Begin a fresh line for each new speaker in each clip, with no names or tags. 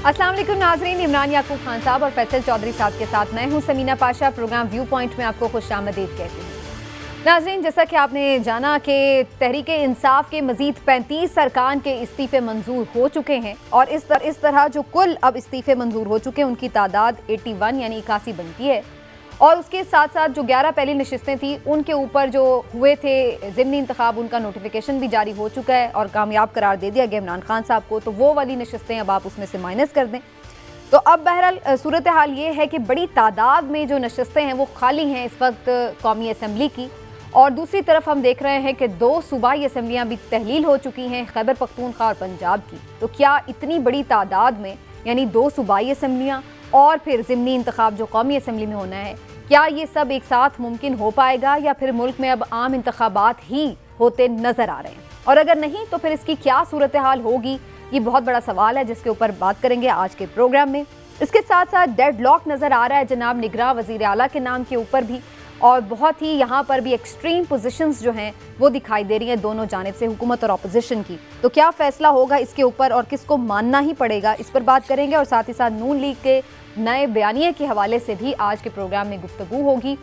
अस्सलाम वालेकुम नाजरीन, इमरान याकूब खान साहब और फैसल चौधरी साहब के साथ मैं हूं Samina Pasha. Program view point में आपको खुशामदीद कहती हूं। नाजरीन, जैसा कि आपने जाना कि तहरीक इंसाफ के मजीद 35 अरकान के इस्तीफे मंजूर हो चुके हैं और इस तरह जो कुल अब इस्तीफे मंजूर हो चुके हैं उनकी तादाद 81 यानी 81 बनती है। और उसके साथ साथ जो 11 पहली नशिस्तें थी उनके ऊपर जो हुए थे ज़िमनी इंतखाब, उनका नोटिफिकेशन भी जारी हो चुका है और कामयाब करार दे दिया गया इमरान खान साहब को, तो वो वाली नशिस्तें अब आप उसमें से माइनस कर दें। तो अब बहरहाल सूरत हाल ये है कि बड़ी तादाद में जो नशिस्तें हैं वो खाली हैं इस वक्त कौमी असम्बली की। और दूसरी तरफ हम देख रहे हैं कि 2 सूबाई असम्बलियाँ भी तहलील हो चुकी हैं, खैबर पख्तूनख्वा और पंजाब की। तो क्या इतनी बड़ी तादाद में, यानी 2 सूबाई असम्बलियाँ और फिर ज़िमनी इंतखाब जो कौमी असम्बली में होना है, क्या ये सब एक साथ मुमकिन हो पाएगा या फिर मुल्क में अब आम इंतखाबात ही होते नजर आ रहे हैं? और अगर नहीं तो फिर इसकी क्या सूरत हाल होगी, ये बहुत बड़ा सवाल है जिसके ऊपर बात करेंगे आज के प्रोग्राम में। इसके साथ साथ डेडलॉक नजर आ रहा है जनाब निगरां वज़ीर आला के नाम के ऊपर भी, और बहुत ही यहाँ पर भी एक्सट्रीम पोजीशंस जो हैं वो दिखाई दे रही हैं दोनों जानिब से, हुकूमत और अपोजिशन की। तो क्या फैसला होगा इसके ऊपर और किसको मानना ही पड़ेगा, इस पर बात करेंगे। और साथ ही साथ नून लीग के नए बयानिए के हवाले से भी आज के प्रोग्राम में गुफ्तगू होगी।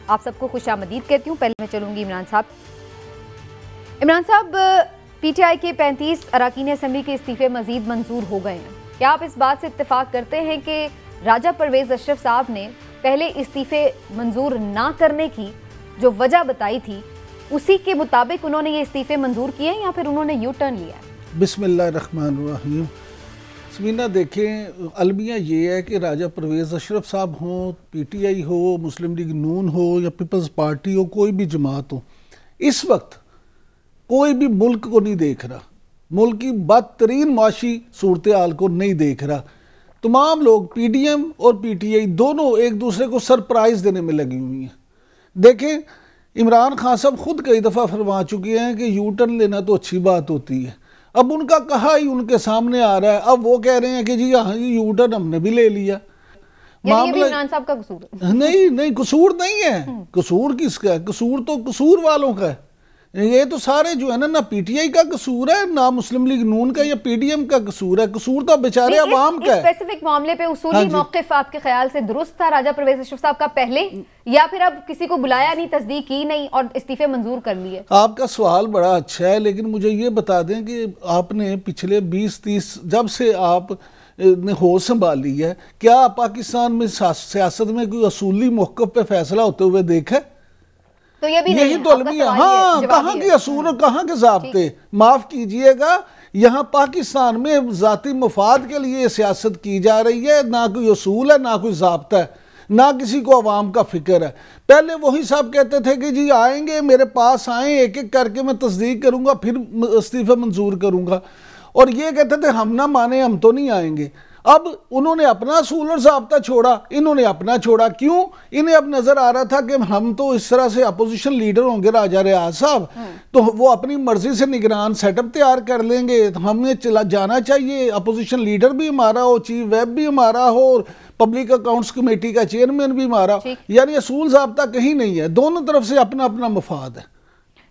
आप सबको खुशामदीद कहती हूँ। पहले मैं चलूँगी इमरान साहब। इमरान साहब, PTI के 35 अरकान असम्बली के इस्तीफे मजीद मंजूर हो गए हैं। क्या आप इस बात से इत्तेफाक करते हैं कि राजा परवेज़ अशरफ साहब ने पहले इस्तीफे मंजूर ना करने की जो वजह बताई थी उसी के मुताबिक उन्होंने ये इस्तीफे मंजूर किए हैं या फिर उन्होंने यू टर्न लिया है?
बिस्मिल्लाहिर्रहमानिर्रहीम। समीना, देखें, अलमिया ये है कि राजा परवेज़ अशरफ साहब हों, PTI हो, मुस्लिम लीग नून हो या पीपल्स पार्टी हो, कोई भी जमात हो, इस वक्त कोई भी मुल्क को नहीं देख रहा, मुल्क की बदतरीन माशी सूरत हाल को नहीं देख रहा। तमाम लोग PDM और PTI दोनों एक दूसरे को सरप्राइज देने में लगी हुई हैं। देखें, इमरान खान साहब खुद कई दफ़ा फरमा चुके हैं कि यू टर्न लेना तो अच्छी बात होती है। अब उनका कहा ही उनके सामने आ रहा है। अब वो कह रहे हैं कि जी हाँ, यू टर्न हमने भी ले लिया।
मामला इमरान साहब का कसूर
नहीं, कसूर नहीं है। कसूर किसका है? कसूर तो कसूर वालों का है। ये तो सारे जो है ना PTI का कसूर है, ना मुस्लिम लीग नून का या PDM का कसूर है। कसूर तो बेचारे अवाम का है।
स्पेसिफिक मामले पे उसूली मौक़िफ़ आपके ख्याल से दुरुस्त था राजा परवेज़ अशरफ साहब का पहले, या फिर अब किसी को बुलाया नहीं, तस्दीक की नहीं और इस्तीफे मंजूर कर लिए?
आपका सवाल बड़ा अच्छा है, लेकिन मुझे ये बता दें कि आपने पिछले 20-30 जब से आप ने होश संभाली है, क्या पाकिस्तान में सियासत में कोई असूली मौक़िफ़ पे फैसला होते हुए देखा?
तो ये भी
यही तो अलमिया। हाँ, कहाँ के असूल और कहाँ के ज़ाब्ते? माफ़ कीजिएगा, यहाँ पाकिस्तान में ज़ाती मफाद के लिए सियासत की जा रही है। ना कोई असूल है, ना कोई ज़ाब्ता है, ना किसी को अवाम का फिक्र है। पहले वही साहब कहते थे कि जी आएंगे, मेरे पास आए, एक एक करके मैं तस्दीक करूँगा, फिर इस्तीफा मंजूर करूँगा। और ये कहते थे हम ना माने, हम तो नहीं आएंगे। अब उन्होंने अपना असूल और ज़ाब्ता छोड़ा, इन्होंने अपना छोड़ा। क्यों? इन्हें अब नजर आ रहा था कि हम तो इस तरह से अपोजिशन लीडर होंगे राजा रियाज साहब, तो वो अपनी मर्जी से निगरान सेटअप तैयार कर लेंगे। तो हमें चला जाना चाहिए, अपोजिशन लीडर भी हमारा हो, चीफ वेब भी हमारा हो, और पब्लिक अकाउंट्स कमेटी का चेयरमैन भी हमारा। यानी असूल ज़ाब्ता कहीं नहीं है, दोनों तरफ से अपना अपना मफाद है।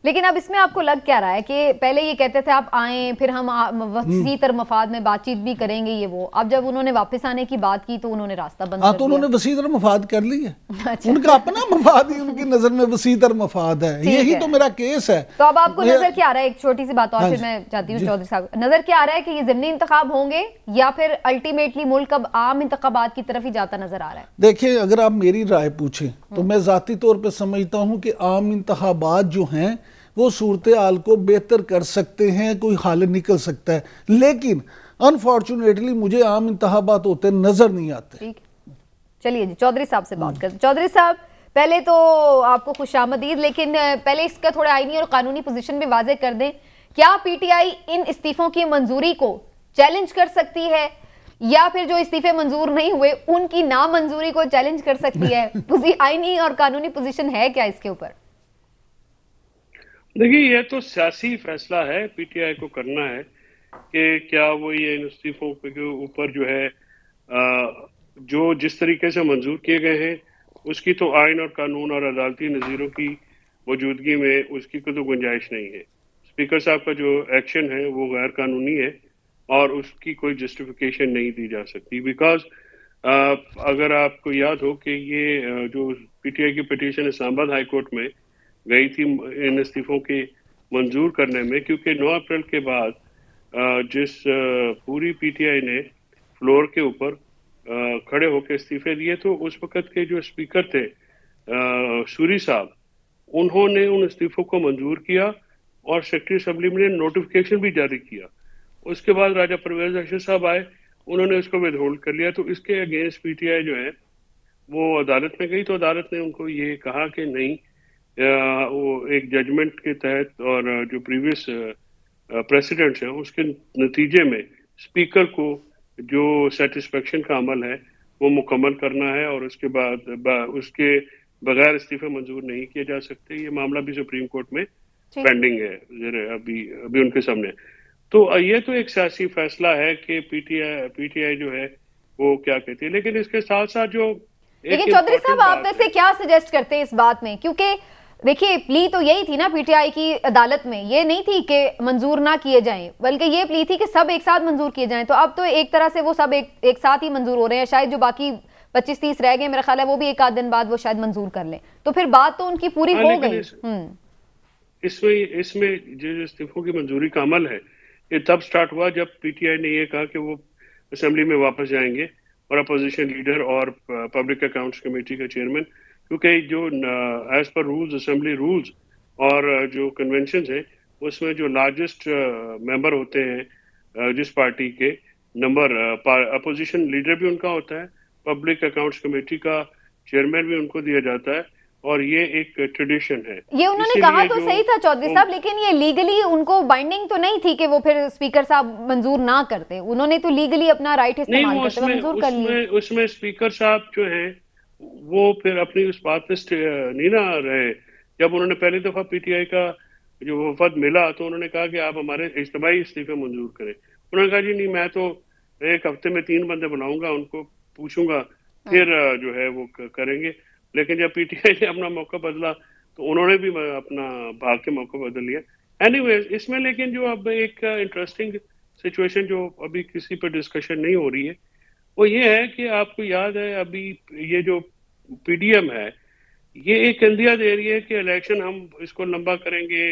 लेकिन अब इसमें आपको लग क्या रहा है कि पहले ये कहते थे आप आए, फिर हम वसी तर मफाद में बातचीत भी करेंगे, ये वो, अब जब उन्होंने वापस आने की बात की तो उन्होंने रास्ता बंद कर दिया।
तो उन्होंने वसी तर मफाद कर ली है। अच्छा। उनका अपना मफाद ही उनकी नजर में वसी तर मफाद है। यही तो मेरा केस है।
तो अब आपको नजर क्या आ रहा है, एक छोटी सी बात और फिर मैं चाहती हूँ चौधरी साहब, नजर क्या आ रहा है कि ये ज़िमनी इंतखाब होंगे या फिर अल्टीमेटली मुल्क अब आम इंतखाबात की तरफ ही जाता नजर आ रहा है?
देखिए, अगर आप मेरी राय पूछें तो मैं जाती तौर पर समझता हूँ कि आम इंतखाबात जो हैं वो सूरत हाल को बेहतर कर सकते हैं, कोई हाल निकल सकता है। लेकिन अनफॉर्चुनेटली मुझे आम इंतखाबात होते नजर नहीं आते।
ठीक, चलिए जी चौधरी साहब से बात करते। चौधरी साहब, पहले तो आपको खुशामदीद, लेकिन पहले इसका थोड़ा आईनी और कानूनी पोजीशन भी वाजे कर दें। क्या PTI इन इस्तीफों की मंजूरी को चैलेंज कर सकती है या फिर जो इस्तीफे मंजूर नहीं हुए उनकी नामंजूरी को चैलेंज कर सकती है? आईनी और कानूनी पोजीशन है क्या इसके ऊपर?
देखिए, यह तो सियासी फैसला है, PTI को करना है कि क्या वो ये इन इस्तीफों के ऊपर जो है जो जिस तरीके से मंजूर किए गए हैं उसकी तो आइन और कानून और अदालती नज़ीरों की मौजूदगी में उसकी कोई तो गुंजाइश नहीं है। स्पीकर साहब का जो एक्शन है वो गैर कानूनी है और उसकी कोई जस्टिफिकेशन नहीं दी जा सकती। बिकॉज अगर आपको याद हो कि ये जो पीटीआई की पिटीशन इस्लामाबाद हाई कोर्ट में गई थी इन इस्तीफों के मंजूर करने में, क्योंकि 9 अप्रैल के बाद जिस पूरी पीटीआई ने फ्लोर के ऊपर खड़े होकर इस्तीफे दिए, तो उस वक्त के जो स्पीकर थे सूरी साहब, उन्होंने उन इस्तीफों को मंजूर किया और सेक्रेटरी असेंबली में नोटिफिकेशन भी जारी किया। उसके बाद राजा परवेज अशरफ साहब आए, उन्होंने उसको विदहोल्ड कर लिया। तो इसके अगेंस्ट पीटीआई जो है वो अदालत में गई, तो अदालत ने उनको ये कहा कि नहीं, वो एक जजमेंट के तहत और जो प्रीवियस प्रेसिडेंट्स हैं उसके नतीजे में स्पीकर को जो सेटिस्फेक्शन का अमल है वो मुकम्मल करना है, और उसके बाद उसके बगैर इस्तीफे मंजूर नहीं किए जा सकते। ये मामला भी सुप्रीम कोर्ट में पेंडिंग है अभी उनके सामने। तो ये तो एक सियासी फैसला है कि पीटीआई जो है वो क्या कहती है, लेकिन इसके साथ साथ जो
लेकिन चौधरी साहब आप वैसे क्या सजेस्ट करते हैं इस बात में, क्योंकि देखिए प्ली तो यही थी ना पीटीआई की अदालत में, ये नहीं थी कि मंजूर ना किए जाएं, बल्कि ये प्ली थी कि सब एक साथ मंजूर किए जाएं। तो अब तो एक तरह से वो सब एक साथ ही मंजूर हो रहे हैं। शायद जो बाकी 25-30 रह गए, मेरा ख्याल है वो भी एक आध दिन बाद वो शायद मंजूर कर लें, तो फिर बात तो उनकी पूरी हो गई।
इसमें जो इस्तीफों की मंजूरी का अमल है ये तब स्टार्ट हुआ जब पीटीआई ने ये कहा कि वो असेंबली में वापस जाएंगे और अपोजिशन लीडर और पब्लिक अकाउंट्स कमेटी का चेयरमैन, क्योंकि जो as per rules assembly rules और जो कन्वेंशन है उसमें जो लार्जेस्ट मेंबर होते हैं जिस पार्टी के नंबर, अपोजिशन लीडर भी उनका होता है, पब्लिक अकाउंट्स कमेटी का चेयरमैन भी उनको दिया जाता है, और ये एक ट्रेडिशन है।
ये उन्होंने कहा तो सही था चौधरी साहब, लेकिन ये लीगली उनको बाइंडिंग तो नहीं थी कि वो फिर स्पीकर साहब मंजूर ना करते। उन्होंने तो लीगली अपना राइट इस्तेमाल करते हुए मंजूर कर लिया।
उसमें स्पीकर साहब जो है वो फिर अपनी उस बात पे नहीं ना रहे। जब उन्होंने पहली दफा पीटीआई का जो वफद मिला तो उन्होंने कहा कि आप हमारे इज्तिमाई इस्तीफे मंजूर करें। उन्होंने कहा जी नहीं, मैं तो एक हफ्ते में 3 बंदे बुलाऊंगा, उनको पूछूंगा, फिर जो है वो करेंगे। लेकिन जब पीटीआई ने अपना मौका बदला तो उन्होंने भी अपना भाग के मौका बदल लिया। एनीवेज इसमें लेकिन जो अब एक इंटरेस्टिंग सिचुएशन जो अभी किसी पर डिस्कशन नहीं हो रही है वो ये है कि आपको याद है अभी ये जो पीडीएम है ये एक इंदिया दे रही है कि इलेक्शन हम इसको लंबा करेंगे,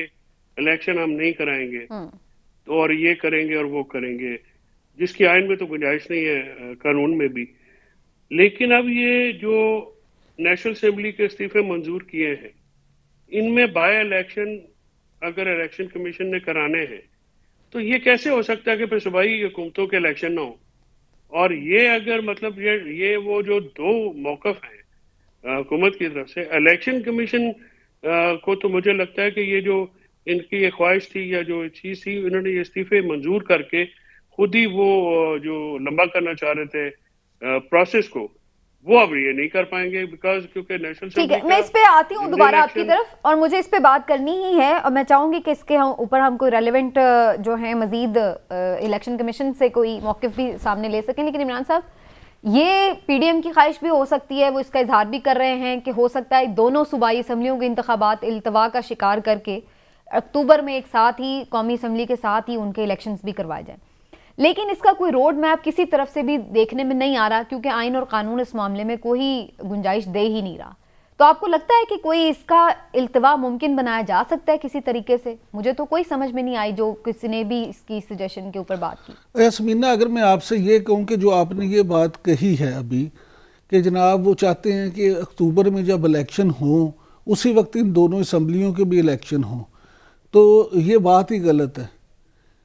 इलेक्शन हम नहीं कराएंगे, तो और ये करेंगे और वो करेंगे, जिसकी आइन में तो गुंजाइश नहीं है, कानून में भी। लेकिन अब ये जो नेशनल असेंबली के इस्तीफे मंजूर किए हैं, इनमें बाय इलेक्शन अगर इलेक्शन कमीशन ने कराने हैं तो ये कैसे हो सकता है कि फिर सूबाई हुकूमतों के इलेक्शन ना हो। और ये अगर मतलब ये वो जो 2 मौकफ हैं हुकूमत की तरफ से, इलेक्शन कमीशन को तो मुझे लगता है कि ये जो इनकी ख्वाहिश थी या जो चीज थी, इन्होंने ये इस्तीफे मंजूर करके खुद ही वो जो लंबा करना चाह रहे थे प्रोसेस को, वो अब ये नहीं कर पाएंगे बिकॉज क्योंकि नेशनल।
ठीक है, मैं इस पे आती हूँ दोबारा आपकी तरफ, और मुझे इस पे बात करनी ही है, और मैं चाहूंगी कि इसके ऊपर हम कोई रेलेवेंट जो है मजीद इलेक्शन कमीशन से कोई मौक़िफ़ भी सामने ले सकें। लेकिन इमरान साहब, ये पीडीएम की ख्वाहिश भी हो सकती है, वो इसका इजहार भी कर रहे हैं कि हो सकता है दोनों सूबाई असम्बलियों के इंतखाबात इल्तवा का शिकार करके अक्टूबर में एक साथ ही कौमी असम्बली के साथ ही उनके इलेक्शंस भी करवाए जाएं। लेकिन इसका कोई रोड मैप किसी तरफ से भी देखने में नहीं आ रहा, क्योंकि आइन और कानून इस मामले में कोई गुंजाइश दे ही नहीं रहा। तो आपको लगता है कि कोई इसका इल्तवा मुमकिन बनाया जा सकता है किसी तरीके से? मुझे तो कोई समझ में नहीं आई जो किसी ने भी इसकी सजेशन के ऊपर बात की।
यास्मीना, अगर मैं आपसे ये कहूँ कि जो आपने ये बात कही है अभी कि जनाब वो चाहते हैं कि अक्टूबर में जब इलेक्शन हो उसी वक्त इन दोनों असम्बलियों के भी इलेक्शन हो, तो ये बात ही गलत है।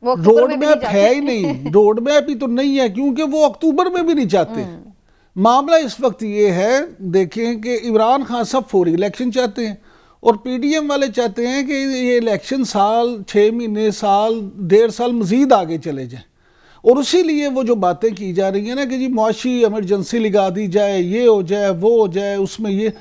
रोड मैप है ही नहीं, रोड मैप ही तो नहीं है, क्योंकि वो अक्टूबर में भी नहीं चाहते। मामला इस वक्त ये है, देखें कि इमरान खान सब फौरी इलेक्शन चाहते हैं और पीडीएम वाले चाहते हैं कि ये इलेक्शन साल 6 महीने साल 1.5 साल मजीद आगे चले जाएं। और उसी लिए वो जो बातें की जा रही हैं ना कि जी मुआशी इमरजेंसी लगा दी जाए, ये हो जाए वो हो जाए, उसमें ये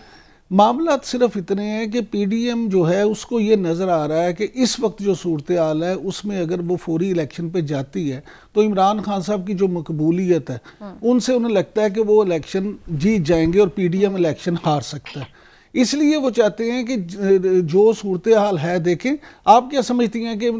मामला सिर्फ इतने हैं कि पीडीएम जो है उसको ये नज़र आ रहा है कि इस वक्त जो सूरत हाल है उसमें अगर वो फौरी इलेक्शन पे जाती है तो इमरान खान साहब की जो मकबूलियत है उनसे उन्हें लगता है कि वो इलेक्शन जीत जाएंगे और पीडीएम इलेक्शन हार सकता है। इसलिए वो चाहते हैं कि जो सूरत हाल है, देखें आप क्या समझती हैं कि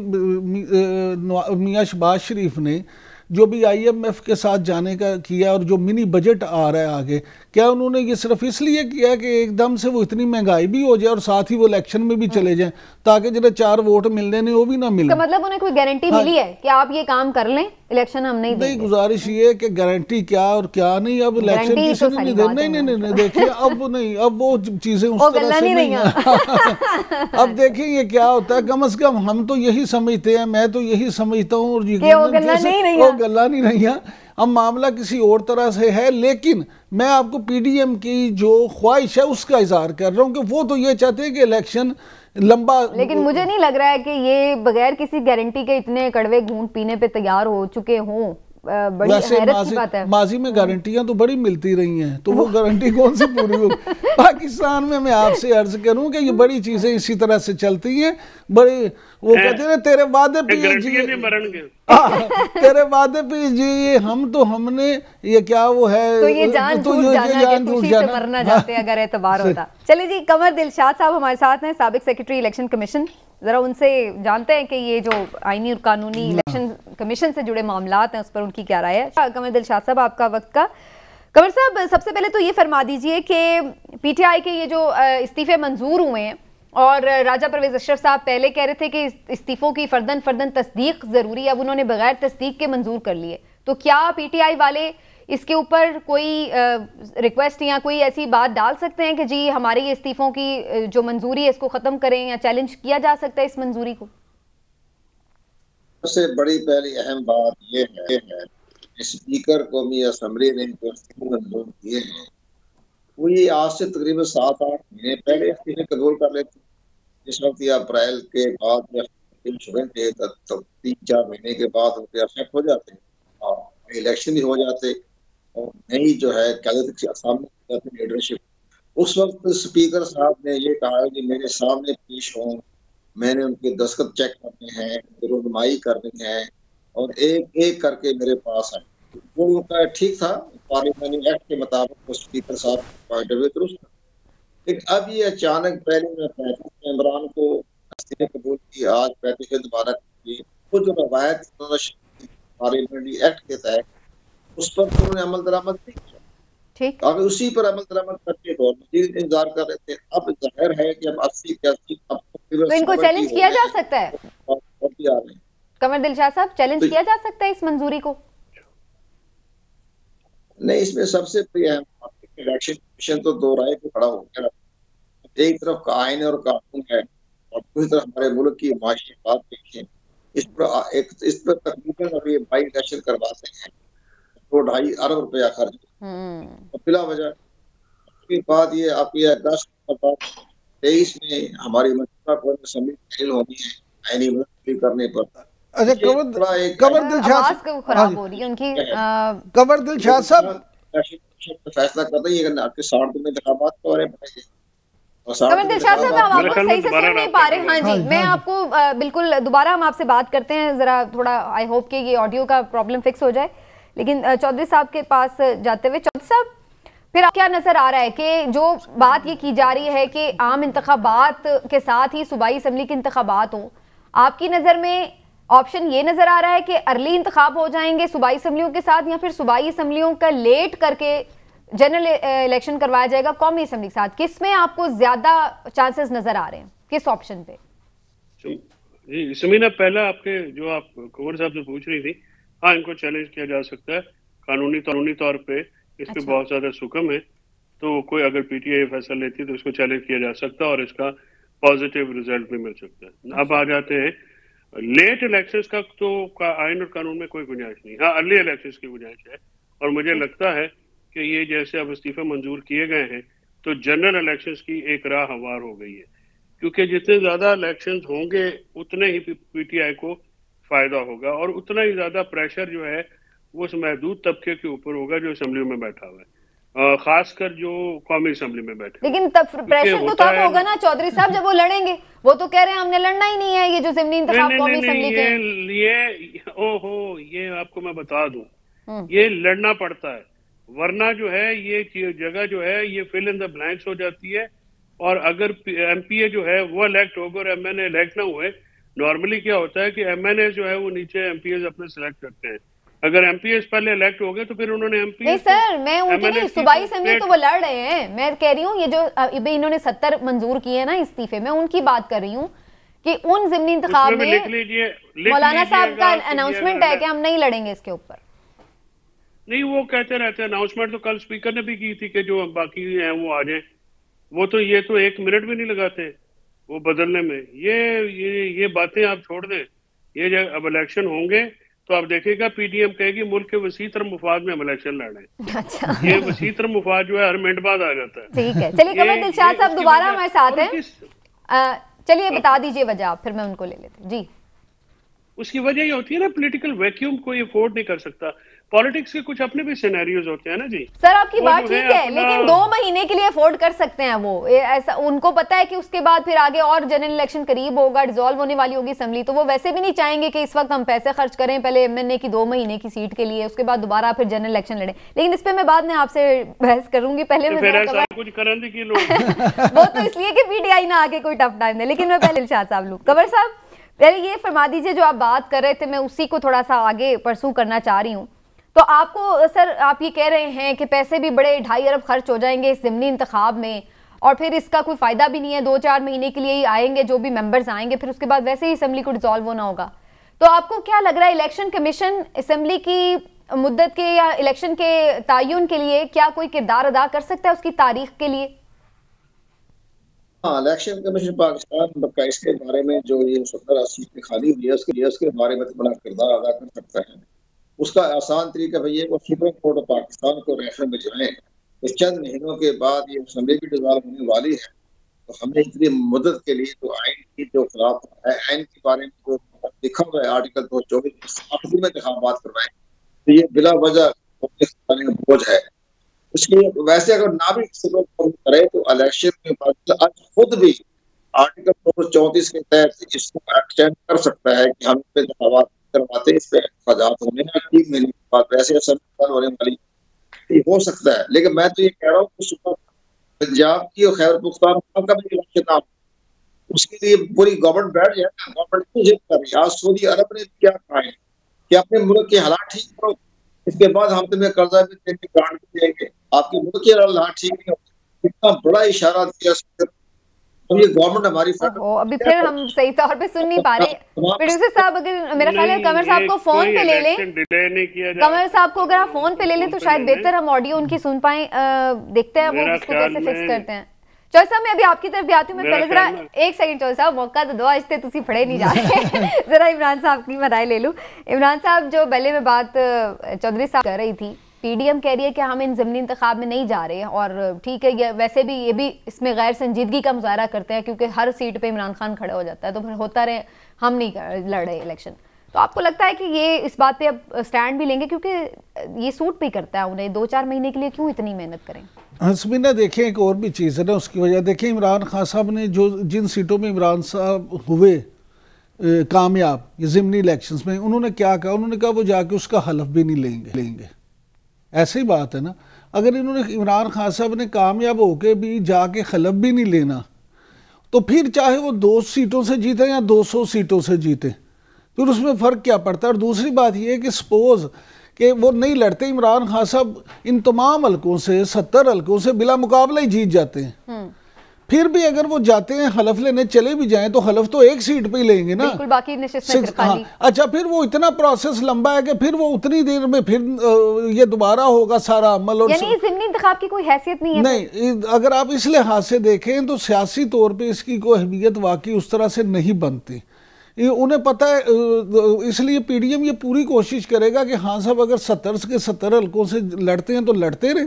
मियाँ शहबाज शरीफ ने जो भी IMF के साथ जाने का किया और जो मिनी बजट आ रहा है आगे, क्या उन्होंने ये सिर्फ इसलिए किया कि एकदम से वो इतनी महंगाई भी हो जाए और साथ ही वो इलेक्शन में भी चले जाएं ताकि जरा 4 वोट मिलने ने वो भी ना मिले?
मतलब उन्हें कोई गारंटी मिली है कि आप ये काम कर लें, इलेक्शन हम नहीं देंगे?
गुजारिश ये है कि गारंटी क्या और क्या नहीं, अब इलेक्शन किसी ने नहीं देना। नहीं देखिए, अब नहीं, अब वो चीजें उस तरह से नहीं है। अब देखिए ये क्या होता है, कम से कम हम तो यही समझते हैं, मैं तो यही समझता हूँ, और वो गल्ला नहीं रही है। अब मामला किसी और तरह से है, लेकिन मैं आपको PDM की जो ख्वाहिश है उसका इजहार कर रहा हूँ कि वो तो ये चाहते हैं कि इलेक्शन लंबा,
लेकिन मुझे नहीं लग रहा है कि ये बगैर किसी गारंटी के इतने कड़वे घूंट पीने पे तैयार हो चुके हों। बड़ी हैरत की बात है।
माजी में गारंटियां तो बड़ी मिलती रही हैं, तो वो गारंटी कौन सी पूरी हो? पाकिस्तान में मैं आपसे अर्ज करूं कि ये बड़ी चीजें इसी तरह से चलती हैं। बड़ी वो कहते हैं तेरे वादे पे तेरे वादे पे जी हम तो हमने ये क्या वो है,
तो ये जान छूट जाना, खुशी से मरना चाहते हैं अगर एतबार होता। चलिए जी, कमर दिलशाद साहब हमारे साथ हैं, साबिक सेक्रेटरी इलेक्शन कमीशन। जरा उनसे जानते हैं कि ये जो आईनी और कानूनी इलेक्शन कमीशन से जुड़े मामलात हैं उस पर उनकी क्या राय है। कमर दिलशाद साहब, आपका वक्त का। कमर साहब, सबसे पहले तो ये फरमा दीजिए कि PTI के ये जो इस्तीफे मंजूर हुए हैं, और राजा परवेज अशरफ साहब पहले कह रहे थे कि इस्तीफों की फर्दन तस्दीक जरूरी है, अब उन्होंने बगैर तस्दीक के मंजूर कर लिए, तो क्या PTI वाले इसके ऊपर कोई रिक्वेस्ट या कोई ऐसी बात डाल सकते हैं कि जी हमारे ये इस्तीफों की जो मंजूरी है इसको खत्म करें, या चैलेंज किया जा सकता है इस मंजूरी को?
सबसे बड़ी पहली अहम बात ये है स्पीकर कौमी असम्बली ने जो मंजूर किए हैं वो ये आज से तकरीबन 7-8 महीने पहले इस्तीफे कबूल कर लेते। इस वक्त या अप्रैल के बाद शुरू थे तो 3-4 महीने के बाद उनके अफेक्ट हो जाते हैं और इलेक्शन भी हो जाते और नई जो है कैबिनेट के सामने लीडरशिप। उस वक्त स्पीकर साहब ने ये कहा कि मेरे सामने पेश हों, मैंने उनके दस्तखत चेक करने हैं, रहनुमाई करनी है और एक एक करके मेरे पास आए। वो उनका ठीक था, पार्लियामेंट्री एक्ट के मुताबिक स्पीकर साहब पॉइंट ऑफ व्यू दुरुस्त था। लेकिन अब ये अचानक पहले में 35 मेंबरान को इस्तीफे कबूल की, आज 35 दोबारा की, वो जो रवायत पार्लियामेंट्री एक्ट के तहत उस पर तो उन्होंने अमल दरामद नहीं किया। ठीक, अगर उसी पर अमल दरामद करके मजीद इंतजार कर रहे थे। अब जाहिर है कि अब 80-81
तो इनको चैलेंज किया जा सकता है। कमर दिलशाद साहब, चैलेंज किया जा सकता है इस मंजूरी को?
नहीं, इसमें सबसे इलेक्शन कमीशन तो दो राय पे खड़ा हो गया। एक तरफ आईन और कानून है और दूसरी तरफ हमारे मुल्क की माशी बात देखें। इस पर तकरीबन अभी बाई इलेक्शन करवाते हैं 2-2.5 अरब रुपया खर्च और बिला वजह। उसके बाद ये आपकी अगस्त 2023 में हमारी मौजूदा असेंबली होनी है आईनी मदद करने पर।
अच्छा, कमर दिलशाद साहब
फैसला करते हैं कि 60 दिन में इंतखाबात के बारे में बताइए।
कमर दिलशाद साहब, हम आपको सही से सुन नहीं पा रहे। हाँ जी, मैं आपको बिल्कुल दोबारा हम आपसे बात करते हैं, जरा थोड़ा आई होप कि ये ऑडियो का प्रॉब्लम फिक्स हो जाए। लेकिन चौधरी साहब के पास जाते हुए, चौधरी साहब फिर क्या नजर आ रहा है कि जो बात ये की जा रही है कि आम इंतखाबात के साथ ही सूबाई असम्बली के इंतखाबात हो, आपकी नज़र में ऑप्शन ये नजर आ रहा है कि अर्ली इंतखाब हो जाएंगे सूबाई असम्बलियों के साथ, या फिर सूबाई असम्बलियों का लेट करके जनरल इलेक्शन करवाया जाएगा कौमी असम्बली के साथ? किस में आपको ज्यादा चांसेस नजर आ रहे हैं, किस ऑप्शन पे?
जी समीना, पहला आपके जो आप कुंवर साहब से पूछ रही थी, हाँ इनको चैलेंज किया जा सकता है कानूनी तौर पे। इस पे बहुत ज्यादा सुकम है, तो कोई अगर PTI फैसला लेती है तो इसको चैलेंज किया जा सकता है और इसका पॉजिटिव रिजल्ट भी मिल सकता है। अब आ जाते हैं लेट इलेक्शंस का, तो आइन और कानून में कोई गुंजाइश नहीं। हाँ, अर्ली इलेक्शंस की गुंजाइश है और मुझे लगता है कि ये जैसे अब इस्तीफे मंजूर किए गए हैं तो जनरल इलेक्शंस की एक राह हमवार हो गई है, क्योंकि जितने ज्यादा इलेक्शंस होंगे उतने ही PTI को फायदा होगा और उतना ही ज्यादा प्रेशर जो है वो उस महदूद तबके के ऊपर होगा जो असेंबली में बैठा हुआ है, खासकर जो कौमी असेंबली में बैठे।
लेकिन तब प्रेशर तो तब होगा ना चौधरी साहब जब वो लड़ेंगे। वो तो कह रहे हैं हमने लड़ना ही नहीं है, ये जो ज़िमनी इंतखाब कौमी असेंबली के।
ओहो, ये आपको मैं बता दूं, ये लड़ना पड़ता है, वरना जो है ये जगह जो है ये फिल इन द ब्लैंक्स हो जाती है। और अगर MPA जो है वो इलेक्ट होगा और MNA इलेक्ट ना हुए, नॉर्मली क्या होता है कि MNA जो है वो नीचे MPAs अपने सिलेक्ट करते हैं, अगर एमपीएस पहले इलेक्ट हो गए तो फिर उन्होंने एमपीएस
नहीं सर, मैं उनकी नहीं, सूबाई असेंबली तो वो लड़ रहे हैं। मैं कह रही हूँ ये जो अभी इन्होंने 70 मंजूर किए हैं ना इस्तीफे, मैं उनकी बात कर रही हूँ कि उन ज़िमनी इंतखाब में मौलाना साहब का अनाउंसमेंट है कि हम नहीं लड़ेंगे इसके ऊपर।
नहीं, वो कहते रहते हैं अनाउंसमेंट, तो कल स्पीकर ने भी की थी कि जो बाकी हैं वो आ जाएं। वो तो ये तो 1 मिनट भी नहीं लगाते वो बदलने में। ये बातें आप छोड़ दें। ये जब अब इलेक्शन होंगे तो आप देखिएगा पीडीएम कहेगी मुल्क के वसी तरह मुफाद में हम इलेक्शन लड़ें। अच्छा। ये वसी तरह मुफाद जो है हर मिनट बाद आ जाता है। ठीक है, चलिए कमर दिलशाद साहब दोबारा हमारे साथ हैं। चलिए बता दीजिए वजह, फिर मैं उनको ले लेती। जी, उसकी वजह ये होती है ना, पॉलिटिकल वैक्यूम कोई अफोर्ड नहीं कर सकता। पॉलिटिक्स के कुछ अपने भी सिनेरियोज होते हैं ना जी।
सर आपकी बात ठीक है, लेकिन 2 महीने के लिए अफोर्ड कर सकते हैं वो, ऐसा उनको पता है कि उसके बाद फिर आगे और जनरल इलेक्शन करीब होगा, डिसॉल्व होने वाली होगी असेंबली, तो वो वैसे भी नहीं चाहेंगे कि इस वक्त हम पैसे खर्च करें पहले एमएनए की 2 महीने की सीट के लिए, उसके बाद दोबारा फिर जनरल इलेक्शन लड़े। लेकिन इस पे मैं बाद में आपसे बहस करूंगी। पहले
कुछ करने की
वो तो इसलिए कि पीटीआई ना आके कोई टफ टाइम दे। लेकिन मैं पहले दिलशाद साहब लूं, कबर साहब पहले ये फरमा दीजिए, जो आप बात कर रहे थे मैं उसी को थोड़ा सा आगे परसू करना चाह रही हूँ। तो आपको सर, आप ये कह रहे हैं कि पैसे भी बड़े 2.5 अरब खर्च हो जाएंगे इस ज़िमनी इंतखाब में, और फिर इसका कोई फ़ायदा भी नहीं है, 2-4 महीने के लिए ही आएंगे जो भी मेंबर्स आएंगे, फिर उसके बाद वैसे ही असेंबली को डिसॉल्व होना होगा। तो आपको क्या लग रहा है, इलेक्शन कमीशन असेंबली की मुद्दत के या इलेक्शन के तयन के लिए क्या कोई किरदार अदा कर सकता है उसकी तारीख के लिए?
हाँ, इलेक्शन कमीशन पाकिस्तान का इसके बारे में जो ये 70 सीटें खाली हुई है उसके बारे में तो बड़ा किरदार अदा कर सकता है। उसका आसान तरीका भैया वो सुप्रीम कोर्ट ऑफ पाकिस्तान को रेफर में जाए। इस चंद महीनों के बाद ये असेंबली भी डिसॉल्व होने वाली है, तो हमें इतनी मदद के लिए तो आइन की जो खिलाफ है, आइन के बारे में जो लिखा हुआ है आर्टिकल 224 आखिरी में इंतखाबात करवाएं, तो ये बिला वजह बोझ है। इसलिए वैसे अगर ना भी करे तो इलेक्शन में आज खुद भी आर्टिकल 234 के तहत इसको एक्सटेंड कर सकता है कि हम इंतखाबात करवाते इस पे खजात होने हैं 3 महीने के बाद, वैसे असेंबली होने वाली हो सकता है। लेकिन मैं तो ये कह रहा हूँ कि सुबह पंजाब की और खैबर पुख्तनख्वा का भी इलेक्शन ना, उसके लिए पूरी गवर्नमेंट बैठ जाए ना, गवर्नमेंट क्यों जिद कर रही है। आज सऊदी अरब ने क्या कहा है कि अपने मुल्क के हालात ठीक करो, इसके बाद हम तुम्हें कर्जा भी देंगे, ग्रांट भी देंगे, आपके मुल्क के हालात ठीक नहीं होते। इतना बड़ा इशारा दिया तो ये गवर्नमेंट हमारी
अभी फिर हम सही तौर पे सुन नहीं पा रहे। प्रोड्यूसर साहब, अगर मेरा ख्याल है कमर साहब को फोन पे ले लें, कमर साहब को अगर आप फोन पे ले लें तो शायद बेहतर हम ऑडियो उनकी सुन पाए। देखते हैं वो इसको कैसे फिक्स करते हैं। चौधरी साहब मैं अभी आपकी तरफ भी आती हूँ, मैं पहले जरा 1 सेकंड चौधरी साहब मौका तो दो, इस तुसी फड़े नहीं जा रहे जरा इमरान साहब की मैं राय ले लूँ। इमरान साहब, जो पहले में बात चौधरी साहब कर रही थी, पीडीएम कह रही है कि हम इन ज़िमनी इंतखाब में नहीं जा रहे हैं, और ठीक है ये वैसे भी ये भी इसमें गैर संजीदगी का मुजाहरा करते हैं क्योंकि हर सीट पे इमरान खान खड़ा हो जाता है, तो फिर होता रहे, हम नहीं लड़ रहे इलेक्शन। तो आपको लगता है कि ये इस बात पे अब स्टैंड भी लेंगे क्योंकि ये सूट भी करता है उन्हें, 2-4 महीने के लिए क्यों इतनी मेहनत करें?
हसमीना देखें, एक और भी चीज़ है ना उसकी वजह। देखें इमरान खान साहब ने जो जिन सीटों में इमरान साहब हुए कामयाब ये ज़िमनी इलेक्शंस में, उन्होंने क्या कहा, उन्होंने कहा वो जाके उसका हलफ भी नहीं लेंगे। ऐसी बात है ना, अगर इन्होंने इमरान खान साहब ने कामयाब होके भी जाके हलफ भी नहीं लेना, तो फिर चाहे वो 2 सीटों से जीते या 200 सीटों से जीते, फिर उसमें फ़र्क क्या पड़ता है। और दूसरी बात ये है कि सपोज़ कि वो नहीं लड़ते, इमरान खान साहब इन तमाम हलकों से 70 हलकों से बिला मुकाबला ही जीत जाते हैं, फिर भी अगर वो जाते हैं हलफ लेने चले भी जाएं तो हलफ तो 1 सीट पे ही लेंगे ना,
बिल्कुल, बाकी
हाँ। अच्छा, फिर वो इतना प्रोसेस लंबा है कि फिर वो उतनी देर में फिर ये दोबारा होगा सारा अमल। और
यानी ज़िमनी इंतखाब की कोई हैसियत नहीं है।
नहीं, अगर आप इस लिहाज से देखें तो सियासी तौर पे इसकी कोई अहमियत वाकई उस तरह से नहीं बनती। उन्हें पता है, इसलिए पीडीएम ये पूरी कोशिश करेगा कि हाँ साहब अगर 70 के 70 हलकों से लड़ते हैं तो लड़ते रहे,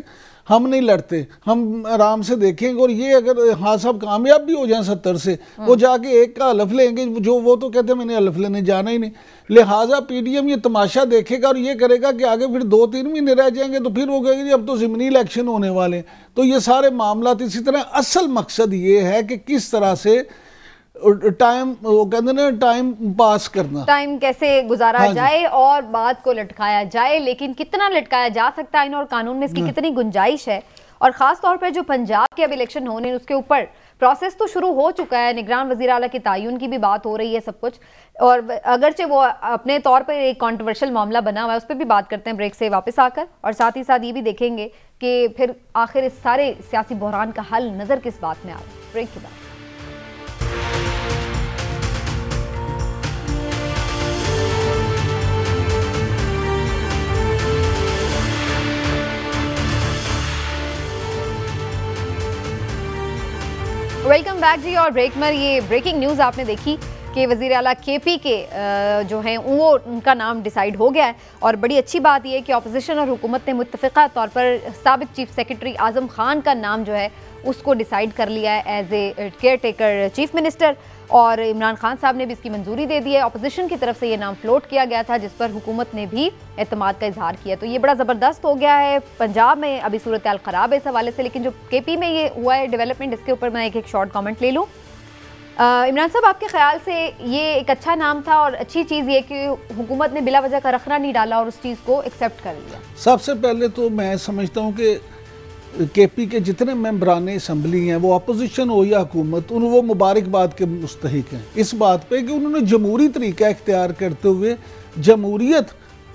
हम नहीं लड़ते, हम आराम से देखेंगे। और ये अगर हाँ साहब कामयाब भी हो जाएं 70 से, वो जाके 1 का हलफ लेंगे, जो वो तो कहते हैं मैंने हलफ लेने जाना ही नहीं। लिहाजा पीडीएम ये तमाशा देखेगा और ये करेगा कि आगे फिर 2-3 महीने रह जाएंगे तो फिर वो कहेंगे अब तो ज़िमनी इलेक्शन होने वाले। तो ये सारे मामला इसी तरह, असल मकसद ये है कि किस तरह से टाइम, वो कहते ना टाइम पास करना,
टाइम कैसे गुजारा जाए और बात को लटकाया जाए। लेकिन कितना लटकाया जा सकता है इन और कानून में, इसकी कितनी गुंजाइश है, और ख़ास तौर पर जो पंजाब के अब इलेक्शन होने उसके ऊपर प्रोसेस तो शुरू हो चुका है, निगरान वज़ीर आला की तायुन की भी बात हो रही है, सब कुछ, और अगरचे वो अपने तौर पर एक कंट्रोवर्शियल मामला बना हुआ है, उस पर भी बात करते हैं ब्रेक से वापस आकर, और साथ ही साथ ये भी देखेंगे कि फिर आखिर इस सारे सियासी बहरान का हल नज़र किस बात में आ रहा है। ब्रेक के बाद वेलकम बैक जी। और ब्रेक में ये ब्रेकिंग न्यूज़ आपने देखी कि वज़ीर आला केपी के जो हैं वो उनका नाम डिसाइड हो गया है, और बड़ी अच्छी बात यह है कि अपोजिशन और हुकूमत ने मुत्तफ़िक़ा तौर पर साबिक़ चीफ सेक्रेटरी आज़म खान का नाम जो है उसको डिसाइड कर लिया है as a care taker chief minister, और इमरान खान साहब ने भी इसकी मंजूरी दे दी है। अपोजिशन की तरफ से ये नाम फ्लोट किया गया था, जिस पर हुकूमत ने भी एतमाद का इजहार किया, तो ये बड़ा ज़बरदस्त हो गया है। पंजाब में अभी सूरत हाल ख़राब है इस हवाले से, लेकिन जो केपी में ये हुआ है डेवलपमेंट, इसके ऊपर मैं एक शॉर्ट कमेंट ले लूँ। इमरान साहब, आपके ख्याल से ये एक अच्छा नाम था, और अच्छी चीज़ ये कि हुकूमत ने बिला वजह का रखना नहीं डाला और उस चीज़ को एक्सेप्ट कर लिया। सबसे
पहले तो मैं समझता हूँ कि केपी के जितने मेंबरान असम्बली हैं, वो अपोजिशन हो या हुकूमत, वो मुबारकबाद के मुस्तहिक हैं इस बात पे कि उन्होंने जमहूरी तरीका इख्तियार करते हुए जमहूरियत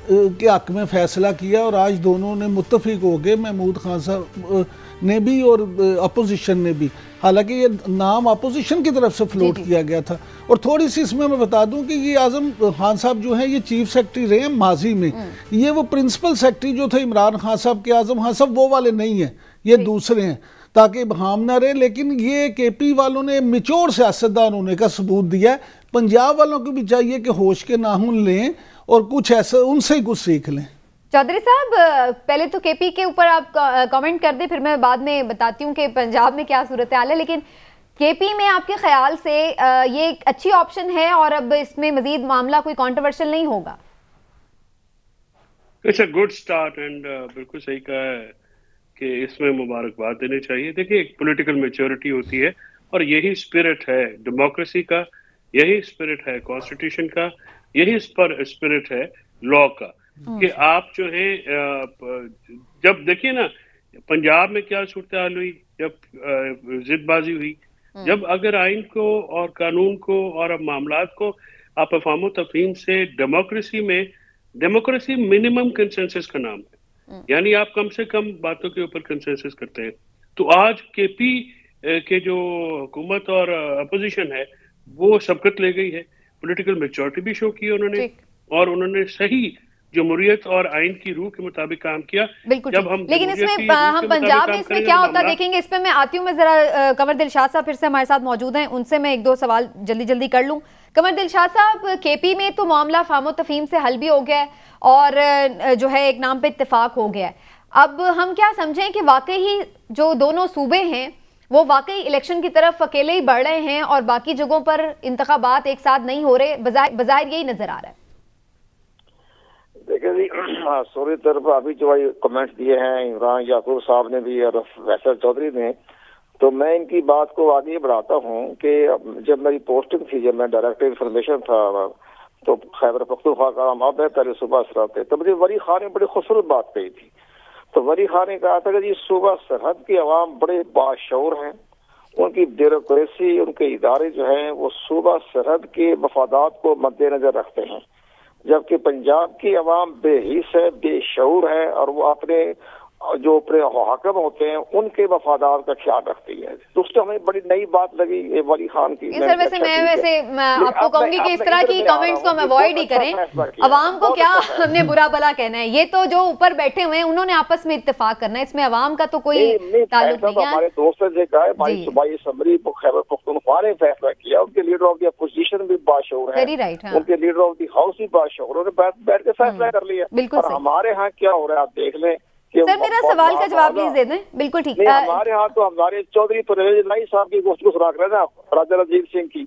के हक़ में फ़ैसला किया, और आज दोनों ने मुत्तफिक हो गए, महमूद खान साहब ने भी और अपोजिशन ने भी। हालांकि ये नाम अपोजिशन की तरफ से फ्लोट किया गया था। और थोड़ी सी इसमें मैं बता दूं कि ये आज़म खान साहब जो हैं ये चीफ सेक्रेटरी रहे हैं माजी में, ये वो प्रिंसिपल सेक्रेटरी जो थे इमरान खान साहब के, आज़म खान साहब वो वाले नहीं हैं, ये दूसरे हैं, ताकि बहाम ना रहे। लेकिन ये केपी वालों ने मिच्योर सियासतदान होने का सबूत दिया है। पंजाब वालों को भी चाहिए कि होश के नाखून लें और कुछ ऐसा उनसे ही कुछ सीख लें।
चौधरी साहब, पहले तो केपी के ऊपर आप कमेंट कर दें, फिर मैं बाद में बताती हूँ कि पंजाब में क्या सूरत हाल है, लेकिन केपी में आपके ख्याल से ये एक अच्छी ऑप्शन है और अब इसमें मजीद मामला कोई कंट्रोवर्शियल नहीं होगा?
It's a good start and बिल्कुल सही कहा है कि इसमें मुबारकबाद देनी चाहिए। देखिए, एक पॉलिटिकल मैच्योरिटी होती है और यही स्पिरिट है डेमोक्रेसी का, यही स्पिरिट है कॉन्स्टिट्यूशन का, यही स्पिरिट है लॉ का, कि आप जो है जब देखिए ना पंजाब में क्या सूरत हाल हुई, जब जिदबाजी हुई, जब अगर आइन को और कानून को और अब मामलात को आप अफाम तफहीम से डेमोक्रेसी मिनिमम कंसेंसस का नाम है, यानी आप कम से कम बातों के ऊपर कंसेंसस करते हैं। तो आज केपी के जो हुकूमत और अपोजिशन है वो सबकत ले गई है, पॉलिटिकल मैच्योरिटी भी शो की उन्होंने, और उन्होंने सही जमहूरियत और आइन की रूह के मुताबिक काम किया।
बिल्कुल, जब हम लेकिन इसमें हम पंजाब में इसमें क्या होता देखेंगे, इस पे मैं आती हूँ। मैं जरा कमर दिलशाद साहब फिर से हमारे साथ मौजूद हैं, उनसे मैं एक दो सवाल जल्दी कर लूँ। कमर दिलशाद साहब, केपी में तो मामला फामो तफहीम से हल भी हो गया है और जो है एक नाम पे इत्तेफाक हो गया है। अब हम क्या समझें कि वाकई ही जो दोनों सूबे हैं वो वाकई इलेक्शन की तरफ अकेले ही बढ़ रहे हैं और बाकी जगहों पर इंतखाबात एक साथ नहीं हो रहे, बज़ाहिर यही नजर आ रहा है।
देखिए जी, सोरी तरफ अभी जो कमेंट्स दिए हैं इमरान याकूब साहब ने भी और फैसल चौधरी ने, तो मैं इनकी बात को आगे बढ़ाता हूँ कि जब मेरी पोस्टिंग थी, जब मैं डायरेक्टर इंफॉर्मेशन था, तो खैबर पख्तूनख्वा का अब है पहले सूबा सरहद थे, तो मुझे वली खान ने बड़ी खूबसूरत बात कही थी। तो वली खान ने कहा था कि जी सूबा सरहद के अवाम बड़े बाशऊर हैं, उनकी ब्यूरोक्रेसी, उनके इदारे जो हैं वो सूबा सरहद के मफादात को मद्देनजर रखते हैं, जबकि पंजाब की अवाम बेहिस है, बेशऊर है और वो अपने जो अपने हाकिम होते हैं उनके वफादार का ख्याल रखती है। तो उससे हमें बड़ी नई बात लगी ये वली खान की।
सर वैसे मैं आपको कहूंगी कि इस तरह की कमेंट्स को हम अवॉइड ही करें, अवाम को क्या हमने बुरा भला कहना है, ये तो जो ऊपर बैठे हुए हैं उन्होंने आपस में इत्तेफाक करना है, इसमें अवाम का तो कोई ताल्लुक नहीं है।
हमारे दोस्तों से कहा भाई सूबाई असम्बली खैबर पख्तूनख्वा ने फैसला किया, उनके लीडर ऑफ द अपोजिशन भी बाशऊर है, उनके लीडर ऑफ द हाउस भी बाशऊर, उन्होंने बैठ के फैसला कर लिया। और हमारे यहाँ क्या हो रहा है आप देख लें।
सर मेरा सवाल का जवाब प्लीज दे दें। बिल्कुल ठीक है।
हमारे यहाँ तो हमारे चौधरी परवेज इलाही साहब की गुफ्तगू सुना रहे ना राजा रंजीत सिंह की,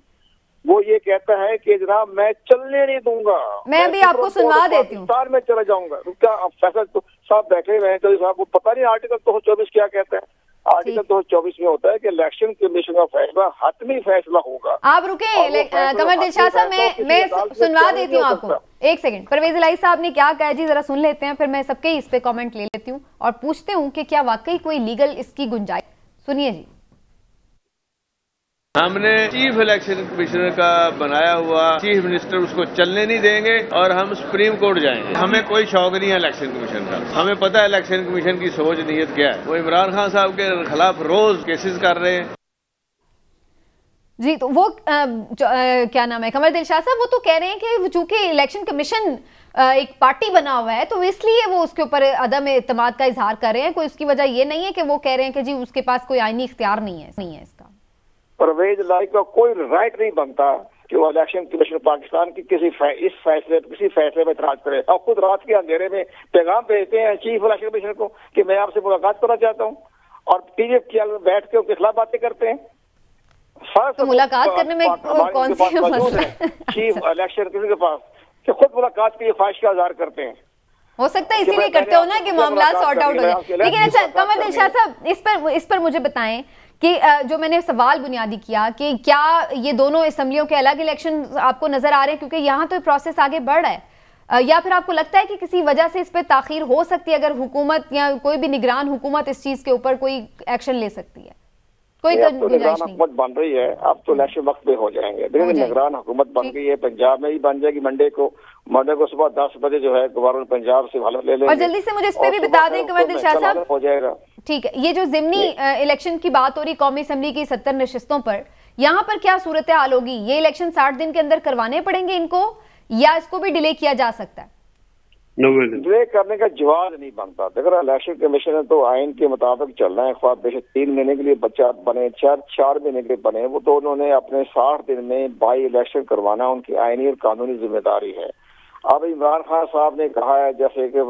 वो ये कहता है कि जनाब मैं चलने नहीं दूंगा,
मैं अभी आपको सुनवा देती हूँ,
पाकिस्तान में चला जाऊंगा। क्या फैसला तो साहब बैठे हुए हैं, चौधरी साहब को पता नहीं आर्टिकल 224 क्या कहता है। आर्टिकल 224 में होता है कि इलेक्शन कमीशन का फैसला हतमी फैसला होगा।
आप रुके कमर दिलशाद साहब, मैं सुनवा देती हूँ आपको, एक सेकंड। परवेज इलाही साहब ने क्या कहा जी जरा सुन लेते हैं, फिर मैं सबके इस पे कमेंट ले लेती हूँ और पूछते हूँ कि क्या वाकई कोई लीगल इसकी गुंजाइश। सुनिए जी।
हमने चीफ इलेक्शन कमिश्नर का बनाया हुआ चीफ मिनिस्टर, उसको चलने नहीं देंगे और हम सुप्रीम कोर्ट जाएंगे। हमें कोई शौक नहीं है इलेक्शन कमीशन का। हमें पता है इलेक्शन कमीशन की सोच नीयत क्या है। वो इमरान खान साहब के खिलाफ रोज केसेस कर रहे हैं।
जी, तो वो क्या नाम है, कमर दिलशाद साहब, वो तो कह रहे हैं कि चूंकि इलेक्शन कमीशन एक पार्टी बना हुआ है तो इसलिए वो उसके ऊपर अदम एतमाद का इजहार कर रहे हैं। कोई उसकी वजह ये नहीं है कि वो कह रहे हैं कि जी उसके पास कोई आईनी इख्तियार नहीं है इसका।
परवेज लाई का कोई राइट नहीं बनता कि वो इलेक्शन कमीशन पाकिस्तान की किसी फैसले में इतराज करे। और खुद रात के अंधेरे में पैगाम भेजते हैं चीफ इलेक्शन कमीशन को कि मैं आपसे मुलाकात करना चाहता हूँ, और टीवी में बैठ के उनके खिलाफ बातें करते हैं।
तो मुलाकात करने में कौन सी मसला है
चीफ इलेक्शन कमीशन के पास कि खुद मुलाकात की ख्वाहिश का इजहार करते हैं।
हो सकता है इसीलिए करते हो ना कि मामला सॉर्ट आउट हो जाए। लेकिन अच्छा कमर दिलशाद साहब, इस पर मुझे बताएं कि जो मैंने सवाल बुनियादी किया कि क्या ये दोनों असम्बलियों के अलग इलेक्शन आपको नजर आ रहे हैं, क्योंकि यहाँ तो प्रोसेस आगे बढ़ रहा है, या फिर आपको लगता है कि किसी वजह से इस पर ताखीर हो सकती है, अगर हुकूमत या कोई भी निगरान हुकूमत इस चीज के ऊपर कोई एक्शन ले सकती है? कोई
निगरान हुकूमत बन रही है, अब तो इलेक्शन वक्त पे हो जाएंगे। देखिए निगरान हुकूमत बन गई है, पंजाब में ही बन जाएगी। मंडे को सुबह 10 बजे जो है गवर्नर पंजाब से हालत ले लेंगे।
और जल्दी से मुझे इस पे भी बता दें कमर दिलशाद साहब,
हो जाएगा।
ठीक है, ये जो ज़िमनी इलेक्शन की बात हो रही कौमी असम्बली की 70 नशिस्तों पर, यहाँ पर क्या सूरत हाल होगी? ये इलेक्शन 60 दिन के अंदर करवाने पड़ेंगे इनको, या इसको भी डिले किया जा सकता है?
डिले करने का जवाब नहीं बनता। देखो इलेक्शन कमीशन ने तो आइन के मुताबिक चलना है, ख्वाब बेशक 3 महीने के लिए बच्चा बने, 4 महीने के लिए बने, वो तो उन्होंने अपने 60 दिन में बाई इलेक्शन करवाना उनकी आइनी और कानूनी जिम्मेदारी है। अब इमरान खान साहब ने कहा है, जैसे कि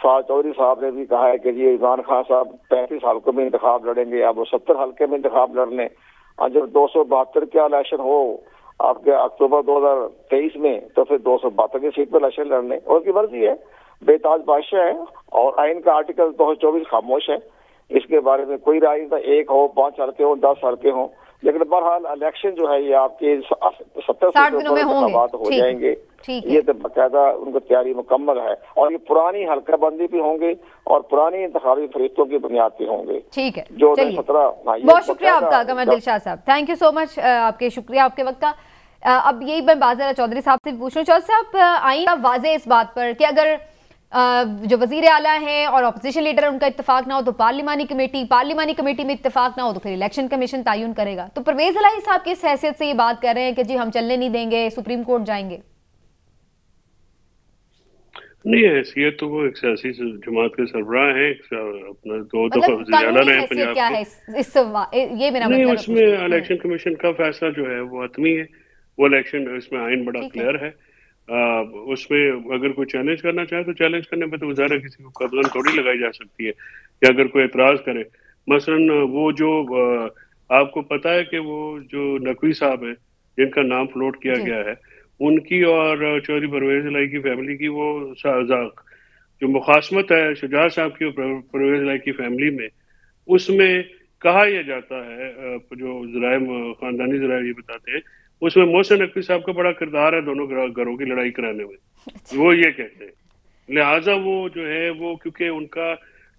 फाज चौधरी साहब ने भी कहा है कि जी इमरान खान साहब 35 हल्कों में इंतखाब लड़ेंगे, अब वो 70 हल्के में इंतखाब लड़ लें, और जब 272 का इलेक्शन हो आपके अक्टूबर 2023 में, तो फिर 272 की सीट पर इलेक्शन लड़ने उनकी मर्जी है, बेताज बादशाह है। और आइन का आर्टिकल 224 खामोश है, इसके बारे में कोई राय नहीं। 1 हो, 5 हल्के हो, 10 हल्के हो, लेकिन बहरहाल इलेक्शन जो है ये आपके 70
दिनों में
हो जाएंगे। ये तो बाकायदा उनको तैयारी मुकम्मल है, और ये पुरानी हल्का बंदी भी होंगे और पुरानी इंतखाबी फरिश्तों की बुनियाद पे होंगे।
ठीक है,
जो 17।
बहुत शुक्रिया आपका कमर दिलशाद साहब, थैंक यू सो मच, आपके शुक्रिया आपके वक्त का। अब यही मैं बाज़ारा चौधरी साहब से पूछ रहा हूँ। चौधरी साहब, आइन वाज़े इस बात पर कि अगर जो वजीर आला है और अपोजिशन लीडर उनका इत्तेफाक ना हो तो पार्लिमानी कमेटी में इत्तेफाक ना हो तो फिर इलेक्शन कमीशन तयन करेगा। तो परवेज इलाही साहब किस हैसियत से ये बात कर रहे हैं कि जी हम चलने नहीं देंगे, सुप्रीम कोर्ट जाएंगे?
नहीं, हैसियत तो वो एक सियासी जमात के सरबराह है, अपना 2 दफा वज़ीर आला रहे पंजाब
क्या है ये मेरा
नहीं, उसमें इलेक्शन कमीशन का फैसला जो है वो हतमी है। वो इलेक्शन, इसमें आइन बड़ा क्लियर है। उसमें अगर कोई चैलेंज करना चाहे तो चैलेंज करने पे तो वज़ारा किसी को कदम थोड़ी लगाई जा सकती है, कि अगर कोई एतराज करे। मसलन वो जो आपको पता है कि वो जो नकवी साहब है जिनका नाम फ्लोट किया गया है, उनकी और चौधरी परवेज इलाही की फैमिली की वो जो मुखासमत है शुजा साहब की और परवेज इलाही की फैमिली में, उसमें कहा यह जाता है, जो ज़राए खानदानी ज़राए ये बताते हैं, उसमें मोहसिन नकवी साहब का बड़ा किरदार है दोनों घरों की लड़ाई कराने में। वो ये कहते हैं, लिहाजा वो जो है वो क्योंकि उनका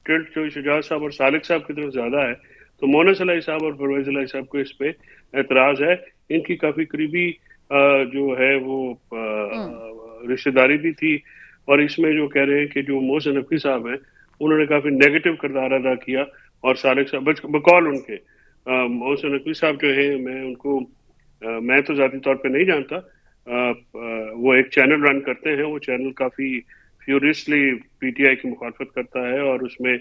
टिल्ट जो शुजा साहब और सालिक साहब की तरफ ज्यादा है, तो मोहसिन इलाही साहब और परवेज इलाही साहब को इस पे एतराज है। इनकी काफी करीबी जो है वो रिश्तेदारी भी थी, और इसमें जो कह रहे हैं कि जो मोहसिन नकवी साहब हैं उन्होंने काफी नेगेटिव किरदार अदा किया, और सालिक साहब बकौल उनके मोहसिन नकवी साहब जो है, मैं तो ज़ाती तौर पे नहीं जानता, वो एक चैनल रन करते हैं, वो चैनल काफी फ्यूरियसली पीटीआई की मुखालफत करता है, और उसमें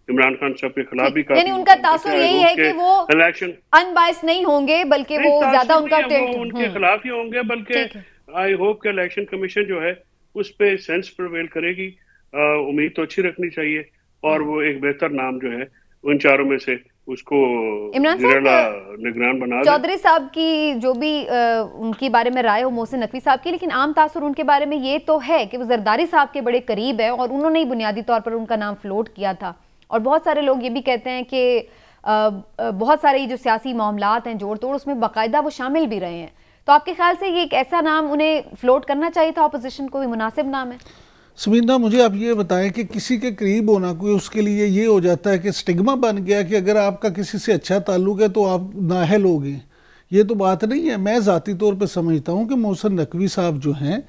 इमरान खान साहब के खिलाफ भी,
यानी उनका तासुर यही है कि वो इलेक्शन अनबायस्ड नहीं होंगे, बल्कि वो ज्यादा उनका
उनके खिलाफ ही होंगे, बल्कि आई होप कि इलेक्शन कमीशन जो है उस पे सेंस प्रिवेल करेगी। उम्मीद तो अच्छी रखनी चाहिए, और वो एक बेहतर नाम जो है उन चारों में से उसको निगरान बना।
चौधरी साहब की जो भी उनके बारे में राय हो मोहसिन नकवी साहब की, लेकिन आम तासुर उनके बारे में ये तो है कि वो जरदारी साहब के बड़े करीब है, और उन्होंने ही बुनियादी तौर पर उनका नाम फ्लोट किया था। और बहुत सारे लोग ये भी कहते हैं कि बहुत सारे जो सियासी मामलात हैं जोड़ तोड़, उसमें बाकायदा वो शामिल भी रहे हैं। तो आपके ख्याल से ये एक ऐसा नाम उन्हें फ्लोट करना चाहिए था, अपोजिशन को भी मुनासिब नाम है?
समीना, मुझे आप ये बताएं कि किसी के करीब होना कोई उसके लिए ये हो जाता है कि स्टिग्मा बन गया कि अगर आपका किसी से अच्छा ताल्लुक है तो आप नाअहल होगे, ये तो बात नहीं है। मैं ज़ाती तौर पे समझता हूँ कि मोहसिन नकवी साहब जो हैं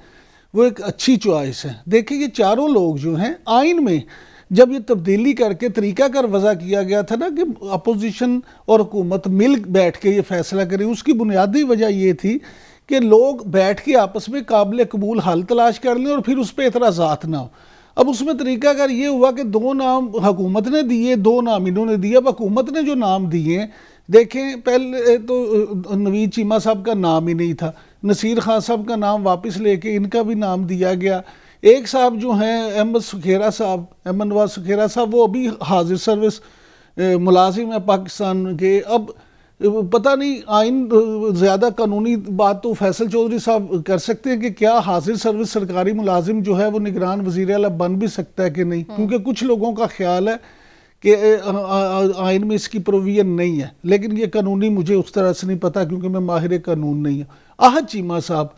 वो एक अच्छी चॉइस है। देखिए ये चारों लोग जो हैं, आइन में जब ये तब्दीली करके तरीकाकार वज़ा किया गया था ना कि अपोजिशन और हुकूमत मिल बैठ के ये फैसला करें, उसकी बुनियादी वजह ये थी कि लोग बैठ के आपस में काबिल कबूल हल तलाश कर लें और फिर उस पर एतराज़ात ना हो। अब उसमें तरीकाकार ये हुआ कि 2 नाम हुकूमत ने दिए, 2 नाम इन्होंने दिए। अब हुकूमत ने जो नाम दिए, देखें पहले तो नवीद चीमा साहब का नाम ही नहीं था, नसीर खान साहब का नाम वापस लेके इनका भी नाम दिया गया। एक साहब जो हैं अहमद सुखेरा साहब, अहमद नवाज सुखेरा साहब, वो अभी हाजिर सर्विस मुलाजिम है पाकिस्तान के। अब पता नहीं आइन ज़्यादा कानूनी बात तो फैसल चौधरी साहब कर सकते हैं कि क्या हाजिर सर्विस सरकारी मुलाजिम जो है वो निगरान वज़ीर आला बन भी सकता है कि नहीं, क्योंकि कुछ लोगों का ख्याल है कि आइन में इसकी प्रोविजन नहीं है, लेकिन ये कानूनी मुझे उस तरह से नहीं पता क्योंकि मैं माहिर कानून नहीं हूँ। आहद चीमा साहब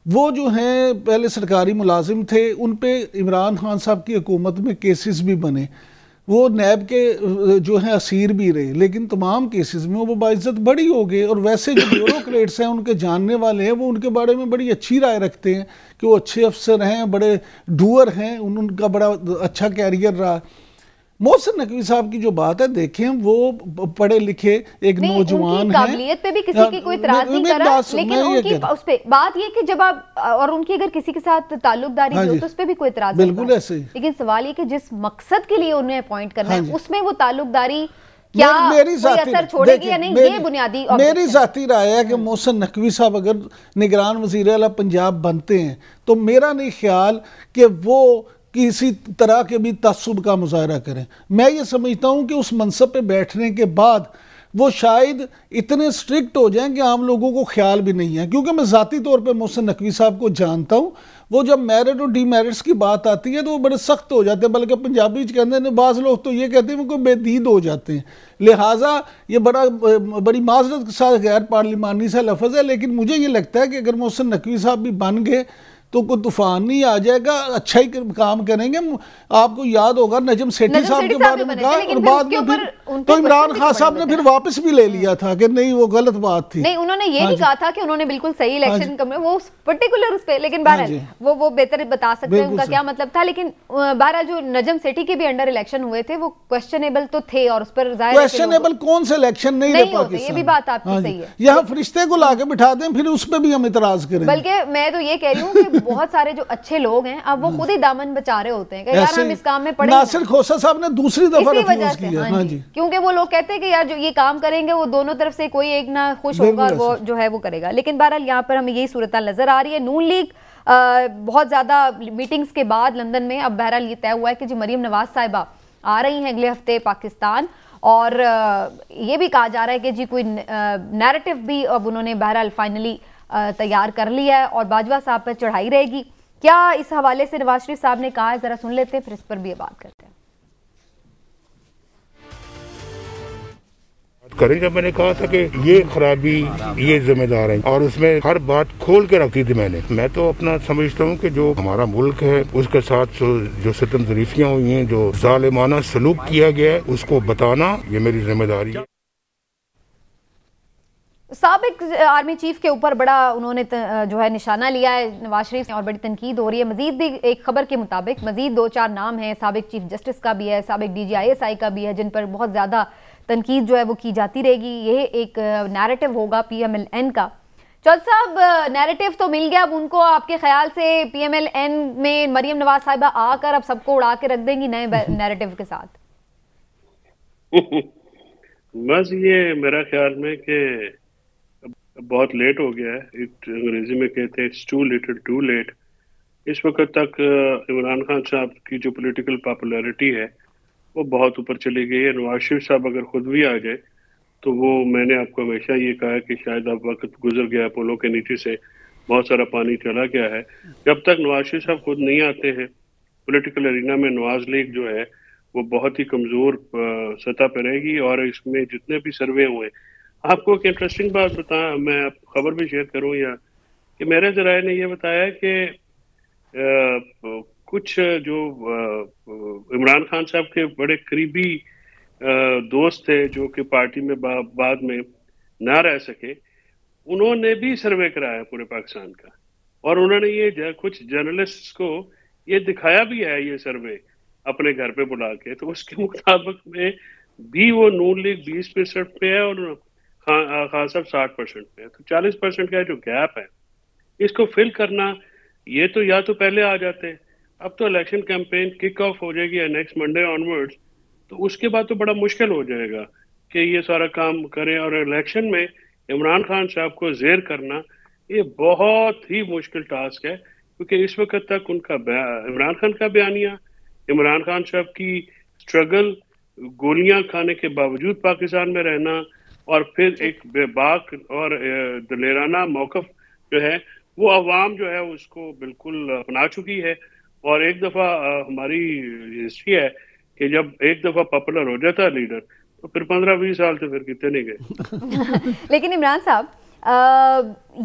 वो जो हैं पहले सरकारी मुलाजिम थे, उन पे इमरान खान साहब की हुकूमत में केसेस भी बने, वो नैब के जो हैं असीर भी रहे, लेकिन तमाम केसेस में वो बाइज्जत बड़ी हो गए। और वैसे जो ब्यूरोक्रेट्स हैं, उनके जानने वाले हैं, वो उनके बारे में बड़ी अच्छी राय रखते हैं कि वो अच्छे अफसर हैं, बड़े डूअर हैं, उनका बड़ा अच्छा कैरियर रहा। मोहसिन नकवी साहब की जो बात है, देखें वो पढ़े लिखे एक नौजवान है,
काबिलियत पे भी किसी की कोई इतराज नहीं कर रहा, लेकिन उनकी उस पे बात ये कि जब आप और उनकी अगर किसी के साथ ताल्लुकदारी हो तो उस पे भी कोई इतराज नहीं, बिल्कुल ऐसे। लेकिन सवाल ये कि जिस मकसद के लिए उन्हें अपॉइंट करना है उसमें वो ताल्लुकदारी क्या कोई असर छोड़ेगी या नहीं, ये बुनियादी
मेरी जाती राय है कि मोहसिन नकवी साहब अगर निगरान वज़ीर आला पंजाब बनते हैं तो मेरा नहीं ख्याल कि वो किसी तरह के भी तस्सुब का मुजाहरा करें। मैं ये समझता हूँ कि उस मनसब पे बैठने के बाद वो शायद इतने स्ट्रिक्ट हो जाएं कि आम लोगों को ख्याल भी नहीं है, क्योंकि मैं ज़ाती तौर पे मोहसिन नकवी साहब को जानता हूँ। वो जब मेरिट और डीमेरिट्स की बात आती है तो वो बड़े सख्त हो जाते हैं, बल्कि पंजाबी कहते हैं, बाज़ लोग तो ये कहते हैं वो कोई बेदीद हो जाते हैं। लिहाजा ये बड़ी माजरत के साथ गैर पार्लिमानी सा लफ्ज़ है, लेकिन मुझे ये लगता है कि अगर मोहसिन नकवी साहब भी बन गए तो कोई तूफान नहीं आ जाएगा, अच्छा ही काम करेंगे। आपको याद होगा नजम सेठी साहब के बारे में कहा और बाद में फिर तो इमरान खान साहब ने फिर वापस भी ले लिया था कि नहीं वो गलत बात थी।
नहीं, उन्होंने ये नहीं कहा था कि उन्होंने बिल्कुल सही इलेक्शन वो पर्टिकुलर उस पे, लेकिन बहरहाल वो बेहतर बता सकते हैं उनका क्या मतलब था। लेकिन बहरहाल जो नजम सेठी के भी अंडर इलेक्शन हुए थे वो क्वेश्चनेबल तो थे, और उस पर
क्वेश्चनेबल कौन से इलेक्शन नहीं रहे,
ये भी बात आपकी सही है।
यहाँ फरिश्ते को लाके बिठा दें फिर उस पर भी हम इतराज करें।
बल्कि मैं तो ये कह रही हूँ कि बहुत सारे जो अच्छे लोग हैं अब वो खुद ही दामन बचा रहे होते हैं कि यार हम इस काम में पड़े।
नासिर खोसा साहब ने दूसरी दफा रिफ्यूज किया। हाँ जी,
क्योंकि वो लोग कहते हैं कि यार जो ये काम करेंगे वो दोनों तरफ से कोई एक ना खुश होगा और वो जो है वो करेगा। लेकिन बहरहाल यहाँ पर हमें यही सूरत नजर आ रही है। नून लीग बहुत ज्यादा मीटिंग्स के बाद लंदन में अब बहरहाल ये तय हुआ है कि जी मरियम नवाज साहिबा आ रही हैं अगले हफ्ते पाकिस्तान, और ये भी कहा जा रहा है कि जी कोई नैरेटिव भी अब उन्होंने बहरहाल फाइनली तैयार कर लिया है और बाजवा साहब पर चढ़ाई रहेगी। क्या इस हवाले से नवाज शरीफ साहब ने कहा है, जरा सुन लेते हैं, फिर इस पर भी बात करते हैं।
करें जब मैंने कहा था कि ये खराबी ये जिम्मेदार है और उसमें हर बात खोल के रखी थी मैं तो अपना समझता हूँ कि जो हमारा मुल्क है उसके साथ जो सितम ज़रीफियाँ हुई हैं, जो जालिमाना सलूक किया गया है, उसको बताना ये मेरी जिम्मेदारी है।
साबिक आर्मी चीफ के ऊपर बड़ा उन्होंने जो है निशाना लिया है नवाज शरीफ से और बड़ी तनकीद हो रही है। मजीद भी एक खबर के मुताबिक मजीद 2-4 नाम हैं, साबिक चीफ जस्टिस का भी है, साबिक DGISI का भी है, जिन पर बहुत ज़्यादा तनकीद जो है वो की जाती रहेगी। ये एक नैरेटिव होगा PMLN का। चौधरी साहब, नैरेटिव तो मिल गया, अब उनको आपके ख्याल से PMLN में मरियम नवाज साहिबा आकर अब सबको उड़ा के रख देंगी नए नैरेटिव के साथ?
बस ये मेरा ख्याल में कि बहुत लेट हो गया है। अंग्रेजी में कहते हैं it's too little too late. इस वक्त तक इमरान खान साहब की जो पॉलिटिकल पॉपुलैरिटी है वो बहुत ऊपर चली गई है। नवाज शरीफ साहब अगर खुद भी आ जाए तो वो, मैंने आपको हमेशा ये कहा कि शायद अब वक्त गुजर गया, पुलों के नीचे से बहुत सारा पानी चला गया है। जब तक नवाज शरीफ साहब खुद नहीं आते हैं पॉलिटिकल एरिना में, नवाज लीग जो है वो बहुत ही कमज़ोर सतह पर रहेगी। और इसमें जितने भी सर्वे हुए, आपको एक इंटरेस्टिंग बात बताया, मैं खबर भी शेयर करूं, या कि मेरे ज़राए ने ये बताया कि कुछ जो इमरान खान साहब के बड़े करीबी दोस्त थे जो कि पार्टी में बाद में ना रह सके, उन्होंने भी सर्वे कराया पूरे पाकिस्तान का, और उन्होंने ये कुछ जर्नलिस्ट को ये दिखाया भी है ये सर्वे अपने घर पे बुला के, तो उसके मुताबिक में भी वो नून लीग 20% पे है और खान साहब 60% पे है। तो 40% का जो गैप है इसको फिल करना, ये तो या तो पहले आ जाते, अब तो इलेक्शन कैंपेन किक ऑफ हो जाएगी नेक्स्ट मंडे ऑनवर्ड्स, तो उसके बाद तो बड़ा मुश्किल हो जाएगा कि ये सारा काम करें। और इलेक्शन में इमरान खान साहब को जेर करना ये बहुत ही मुश्किल टास्क है, क्योंकि इस वक्त तक उनका इमरान खान का बयानिया, इमरान खान साहब की स्ट्रगल, गोलियां खाने के बावजूद पाकिस्तान में रहना, और फिर एक बेबाक और दलेराना मौकफ जो है वो अवाम जो है उसको बिल्कुल अपना चुकी है। और एक दफा हमारी हिस्ट्री है कि जब एक दफा पॉपुलर हो जाता है लीडर तो फिर 15-20 साल तो फिर कितने नहीं गए।
लेकिन इमरान साहब,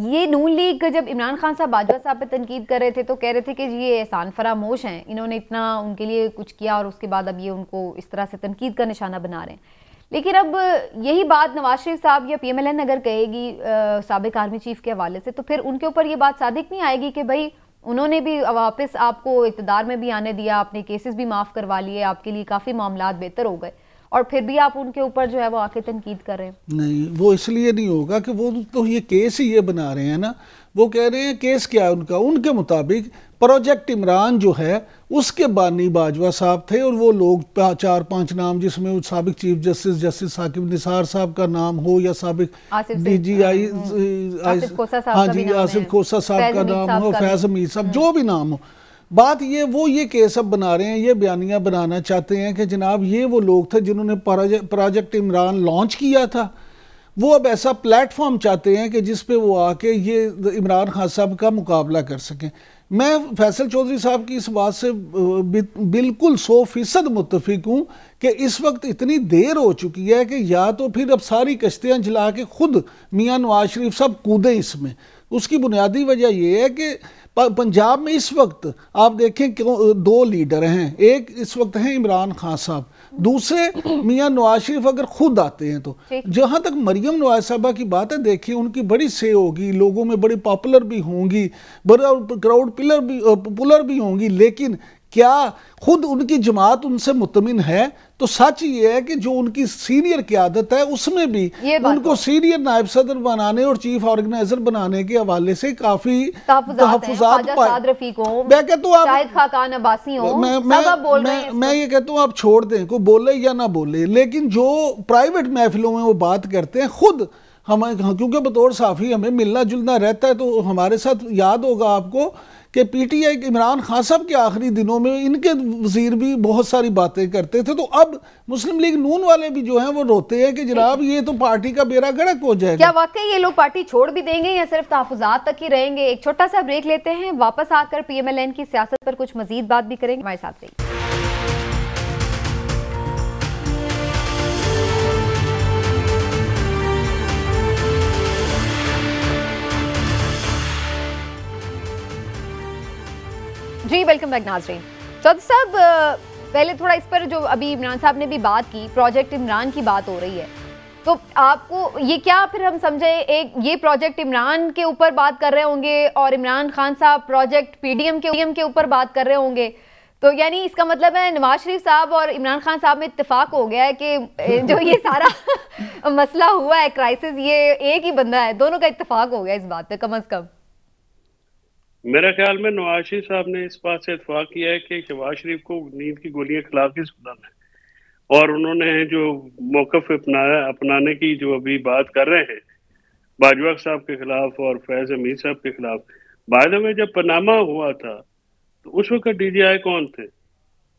ये नून लीग जब इमरान खान साहब बाजवा साहब पे तनकीद कर रहे थे तो कह रहे थे कि ये एहसान फरामोश हैं, इन्होंने इतना उनके लिए कुछ किया और उसके बाद अब ये उनको इस तरह से तनकीद का निशाना बना रहे हैं। लेकिन अब यही बात नवाज शरीफ साहब या PMLN अगर कहेगी साबिक आर्मी चीफ के हवाले से, तो फिर उनके ऊपर ये बात सादिक नहीं आएगी कि भाई उन्होंने भी वापस आपको इक़्तिदार में भी आने दिया, आपने केसेस भी माफ़ करवा लिए, आपके लिए काफ़ी मामलात बेहतर हो गए, और फिर भी आप उनके ऊपर जो है वो आके तनकीद कर रहे हैं।
नहीं, वो इसलिए नहीं होगा कि वो तो ये केस ही ये बना रहे हैं ना, वो कह रहे हैं केस क्या है उनका, उनके मुताबिक प्रोजेक्ट इमरान जो है उसके बानी बाजवा साहब थे, और वो लोग 4-5 नाम जिसमें साबिक चीफ जस्टिस साकिब निसार साहब का नाम हो या साबिक DGI हाँ जी आसिफ खोसा साहब का नाम हो, फैज हमीद साहब, जो भी नाम हो, बात ये वो ये केस अब बना रहे हैं, ये बयानियां बनाना चाहते हैं कि जनाब ये वो लोग थे जिन्होंने प्रोजेक्ट इमरान लॉन्च किया था, वो अब ऐसा प्लेटफॉर्म चाहते हैं कि जिस पे वो आके ये इमरान खान साहब का मुकाबला कर सकें। मैं फैसल चौधरी साहब की इस बात से बिल्कुल 100% मुत्तफिक हूँ कि इस वक्त इतनी देर हो चुकी है कि या तो फिर अब सारी कश्तियाँ जला के खुद मियाँ नवाज शरीफ साहब कूदें इसमें। उसकी बुनियादी वजह यह है कि पंजाब में इस वक्त आप देखें क्यों 2 लीडर हैं, एक इस वक्त हैं इमरान खान साहब, दूसरे मियाँ नवाज शरीफ अगर खुद आते हैं तो। जहाँ तक मरियम नवाज साहबा की बात है, देखिए उनकी बड़ी से होगी, लोगों में बड़ी पॉपुलर भी होंगी, बड़ा क्राउड पुलर भी होंगी, लेकिन क्या खुद उनकी जमात उनसे मुतमिन है? तो सच ये है कि जो उनकी सीनियर क़यादत है उसमें भी उनको सीनियर नायब सदर बनाने और चीफ ऑर्गेनाइजर बनाने के हवाले से काफी तहफ़्फ़ुज़ात मैं ये कहता हूँ आप छोड़ दें, को बोले या ना बोले, लेकिन जो प्राइवेट महफिलों में वो बात करते हैं खुद हम, क्योंकि बतौर साफ़ी हमें मिलना जुलना रहता है, तो हमारे साथ याद होगा आपको कि PTI इमरान खान साहब के आखिरी दिनों में इनके वजीर भी बहुत सारी बातें करते थे, तो अब मुस्लिम लीग नून वाले भी जो हैं वो रोते हैं कि जनाब ये तो पार्टी का बेड़ा गर्क हो जाएगा।
क्या वाकई ये लोग पार्टी छोड़ भी देंगे या सिर्फ तहफ़्फ़ुज़ात तक ही रहेंगे? एक छोटा सा ब्रेक लेते हैं, वापस आकर PMLN की सियासत पर कुछ मजीद बात भी करेंगे। हमारे साथ रहिए। जी वेलकम बैक नाज़रीन। चौधरी साहब, पहले थोड़ा इस पर जो अभी इमरान साहब ने भी बात की, प्रोजेक्ट इमरान की बात हो रही है, तो आपको ये क्या फिर हम समझे एक ये प्रोजेक्ट इमरान के ऊपर बात कर रहे होंगे और इमरान खान साहब प्रोजेक्ट PDM के ऊपर बात कर रहे होंगे, तो यानी इसका मतलब है नवाज शरीफ साहब और इमरान खान साहब में इत्तेफाक हो गया है कि जो ये सारा मसला हुआ है, क्राइसिस, ये एक ही बंदा है, दोनों का इत्तेफाक हो गया इस बात पे कम अज कम।
मेरा ख्याल में नवाज शरीफ साहब ने इस बात से इत्तेफाक किया है कि शहबाज शरीफ को नींद की गोलियां खिला के सुनाना है, और उन्होंने जो मौकफ अपनाने की जो अभी बात कर रहे हैं बाजवा साहब के खिलाफ और फैज हमीद साहब के खिलाफ, बाद में जब पनामा हुआ था तो उस वक्त DGI कौन थे?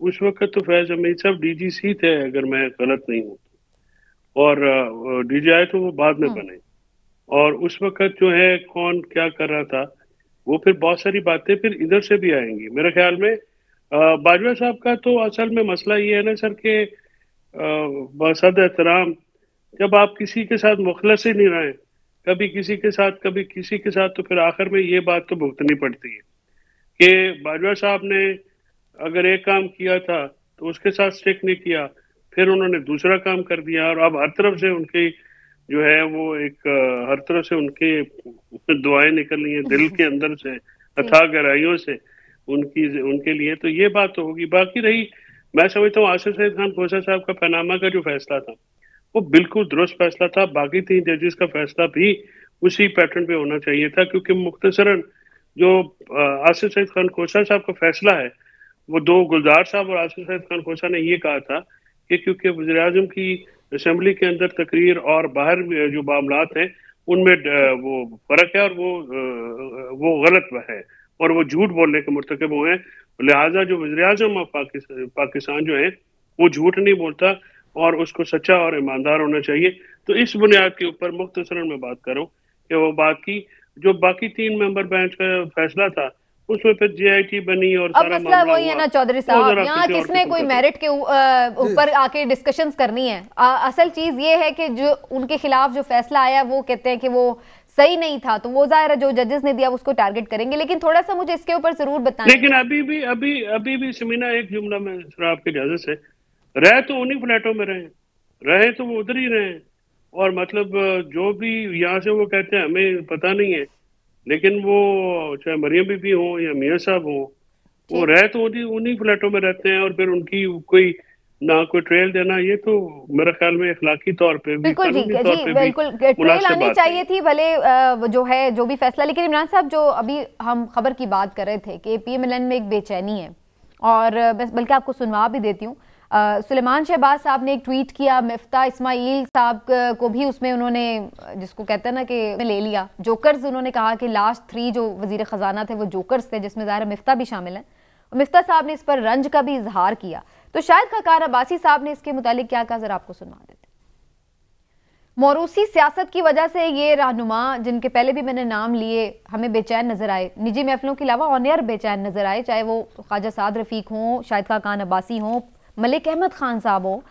उस वक्त तो फैज हमीद साहब DGC थे अगर मैं गलत नहीं हूँ, और DGI तो वो बाद में बने, और उस वक्त जो है कौन क्या कर रहा था, वो फिर बहुत सारी बातें फिर इधर से भी आएंगी। मेरे ख्याल में बाजवा साहब का तो असल में मसला ये है ना सर के बसद एहतराम, जब आप किसी के साथ मुखलस ही नहीं रहे, कभी किसी के साथ कभी किसी के साथ, तो फिर आखिर में ये बात तो भुगतनी पड़ती है कि बाजवा साहब ने अगर एक काम किया था तो उसके साथ स्टिक नहीं किया, फिर उन्होंने दूसरा काम कर दिया, और अब हर तरफ से उनकी जो है वो एक हर तरह से उनके दुआएं निकल रही हैं दिल के अंदर से, अथाह गहराइयों से उनके लिए। तो ये बात तो होगी। बाकी रही, मैं समझता हूँ आसिफ सईद खान खोसा साहब का पनामा का जो फैसला था वो बिल्कुल दुरुस्त फैसला था। बाकी 3 जजेस का फैसला भी उसी पैटर्न पे होना चाहिए था, क्योंकि मुख्तसरन जो आसिफ सईद खान खोसा साहब का फैसला है वो 2 गुलजार साहब और आसिफ सईद खान खोसा ने ये कहा था कि क्योंकि वज़ीर आज़म की असेंबली के अंदर तकरीर और बाहर जो मामलात हैं उनमें वो फर्क है और वो गलत है और वो झूठ बोलने के मुर्तकब हुए हैं। लिहाजा जो वज़ीर आज़म पाकिस्तान जो है वो झूठ नहीं बोलता और उसको सच्चा और ईमानदार होना चाहिए। तो इस बुनियाद के ऊपर मुख्तसरन में बात करूं कि वो बात की जो बाकी 3 मेंबर बेंच का फैसला था उसमें फिर JIT बनी और
अब मसला वही है ना चौधरी साहब, यहाँ किसने कोई मेरिट के ऊपर आके डिस्कशंस करनी है। असल चीज ये है कि जो उनके खिलाफ जो फैसला आया वो कहते हैं कि वो सही नहीं था, तो वो जाहिर है जो जजेस ने दिया उसको टारगेट करेंगे। लेकिन थोड़ा सा मुझे इसके ऊपर जरूर बताएं।
लेकिन अभी भी समीना एक जुमला में आपकी इजाजत से, रहे तो उन्हीं फ्लैटों में रहे तो वो उधर ही रहे, और मतलब जो भी यहाँ से वो कहते हैं हमें पता नहीं है, लेकिन वो चाहे मरियम बीबी हो या मियां साहब हो वो रहे तो उन्हीं फ्लैटों में रहते हैं, और फिर उनकी कोई ना कोई ट्रेल देना ये तो मेरे ख्याल में अखलाकी तौर पे भी,
बिल्कुल ठीक है जी, बिल्कुल ट्रेल आनी चाहिए थी भले जो है जो भी फैसला। लेकिन इमरान साहब जो अभी हम खबर की बात कर रहे थे कि PMLN में एक बेचैनी है, और बल्कि आपको सुनवा भी देती हूँ। सुलेमान शहबाज साहब ने एक ट्वीट किया, मिफ्ता इस्माइल साहब को भी उसमें उन्होंने जिसको कहते हैं ना कि ले लिया, जोकर्स। उन्होंने कहा कि लास्ट 3 जो वजीर ख़जाना थे वो जोकर्स थे, जिसमें ज़ाहिर मिफ्ता भी शामिल हैं। मिफ्ता साहब ने इस पर रंज का भी इजहार किया। तो शायद खाकान अब्बासी साहब ने इसके मुतालिक क्या कहा, जरा आपको सुनवा देते। मौरूसी सियासत की वजह से ये रहनुमा जिनके पहले भी मैंने नाम लिए हमें बेचैन नजर आए, निजी महफिलों के अलावा ऑन एयर बेचैन नजर आए, चाहे वो ख्वाजा साद रफीक हों, शायद खाकान अब्बासी हों, मलिक अहमद खान साहब हो।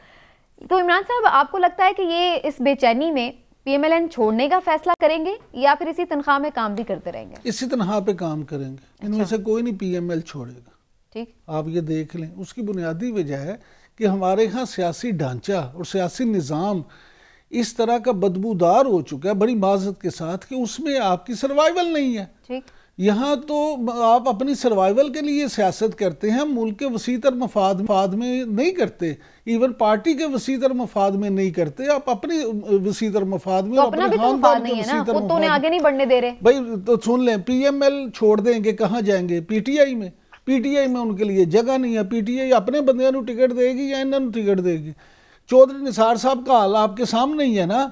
तो इमरान साहब आपको लगता है कि ये इस बेचैनी में PMLN छोड़ने का फैसला करेंगे या फिर इसी तनख्वाह में काम भी करते रहेंगे? इसी
तनख्वाह पे काम करेंगे। इनमें से कोई नहीं PML छोड़ेगा।
ठीक,
आप ये देख लें। उसकी बुनियादी वजह है कि हमारे यहाँ सियासी ढांचा और सियासी निज़ाम इस तरह का बदबूदार हो चुका है बड़ी माजरत के साथ कि उसमें आपकी सर्वाइवल नहीं है।
ठीक,
यहाँ तो आप अपनी सर्वाइवल के लिए सियासत करते हैं, मुल्क के वसीतर मफाद में नहीं करते, इवन पार्टी के वसीतर मफाद में नहीं करते, आप अपनी वसीतर मफाद में
तो अपना भी तो मफाद नहीं है ना, खुद तो उन्हें आगे नहीं बढ़ने दे रहे
भाई। तो सुन लें, PML छोड़ देंगे, कहाँ जाएंगे? PTI में। PTI में उनके लिए जगह नहीं है। PTI अपने बंदे को टिकट देगी या इन्होंने टिकट देगी? चौधरी निसार साहब का हाल आपके सामने ही है ना,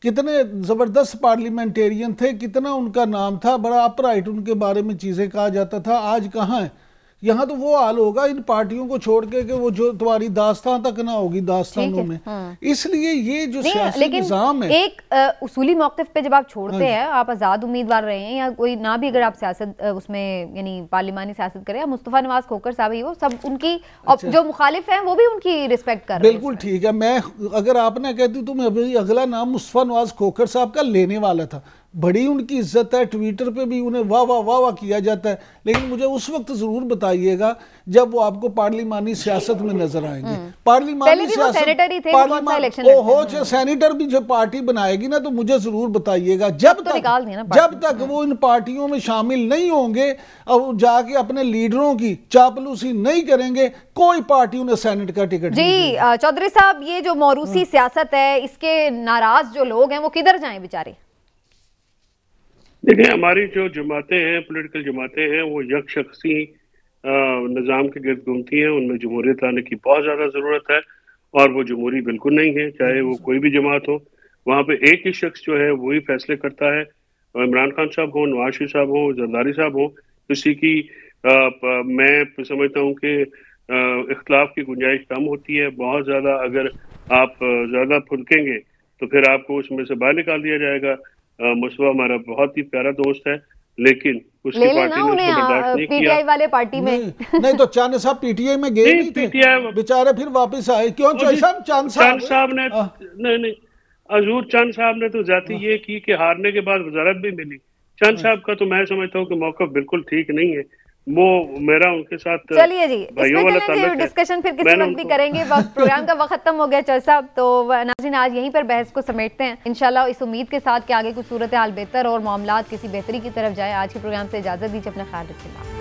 कितने ज़बरदस्त पार्लियामेंटेरियन थे, कितना उनका नाम था, बड़ा अपराइट उनके बारे में चीज़ें कहा जाता था। आज कहाँ है? यहाँ तो वो हाल होगा इन पार्टियों को छोड़ के कि वो जो तुम्हारी दास्तान तक ना होगी दास्तानों में। इसलिए ये जो सियासी निज़ाम है,
एक उसूली मौक़िफ़ पे जब आप छोड़ते हैं, आप आज़ाद उम्मीदवार रहे हैं या कोई ना भी अगर आप सियासत उसमें यानी पार्लिमानी सियासत करें, मुस्तफ़ा नवाज खोखर साहब ही वो सब उनकी जो मुखालिफ हैं वो भी उनकी रिस्पेक्ट कर रहे हैं।
बिल्कुल ठीक है। मैं अगर आपने कहती तो मैं अभी अगला नाम मुस्तफ़ा नवाज खोखर साहब का लेने वाला था। बड़ी उनकी इज्जत है, ट्विटर पे भी उन्हें वाह वाह वाह वाह किया जाता है, लेकिन मुझे उस वक्त जरूर बताइएगा जब वो आपको पार्लिमानी सियासत में नजर आएंगे। पार्लिमानी सियासत, सेनेटर भी जो पार्टी बनाएगी ना तो मुझे जरूर बताइएगा। जब तक वो इन पार्टियों में शामिल नहीं होंगे और जाके अपने लीडरों की चापलूसी नहीं करेंगे, कोई पार्टी उन्हें सेनेट का टिकट
जी। चौधरी साहब, ये जो मौरूसी सियासत है इसके नाराज जो लोग हैं वो किधर जाएं बेचारे?
देखिए, हमारी जो जमातें हैं, पॉलिटिकल जमातें हैं, वो यकशख्सी निज़ाम के गिर्द घूमती हैं। उनमें जमहूरियत लाने की बहुत ज़्यादा ज़रूरत है और वो जमहूरी बिल्कुल नहीं है, चाहे वो कोई भी जमात हो। वहाँ पे एक ही शख्स जो है वही फैसले करता है। इमरान खान साहब हो, नवाज शरीफ साहब हो, जरदारी साहब हो, किसी की मैं समझता हूँ कि इख्तलाफ की गुंजाइश कम होती है। बहुत ज़्यादा अगर आप ज़्यादा फुदकेंगे तो फिर आपको उसमें से बाहर निकाल दिया जाएगा। मुस्तफा हमारा बहुत ही प्यारा दोस्त है, लेकिन उसकी पार्टी ने उसको बर्दाश्त नहीं किया।
PTI वाले पार्टी में
नहीं तो चांद साहब PTI में गए नहीं थे, बेचारे फिर वापस आए। क्यों साहब? चांद
साहब ने नहीं, हजूर चांद साहब ने तो जाती ये की कि हारने के बाद वजारत भी मिली। चांद साहब का तो मैं समझता हूँ कि मौक़िफ़ बिल्कुल ठीक नहीं है। वो मेरा उनके साथ
चलिए जी इसमें डिस्कशन फिर किसी वक्त भी करेंगे। प्रोग्राम का वक्त खत्म हो गया चौधरी साहब, तो नाज़रीन आज यहीं पर बहस को समेटते हैं इंशाल्लाह, इस उम्मीद के साथ कि आगे कुछ सूरत हाल बेहतर और मामलात किसी बेहतरी की तरफ जाए। आज के प्रोग्राम से इजाजत दीजिए, अपना ख्याल रखिएगा।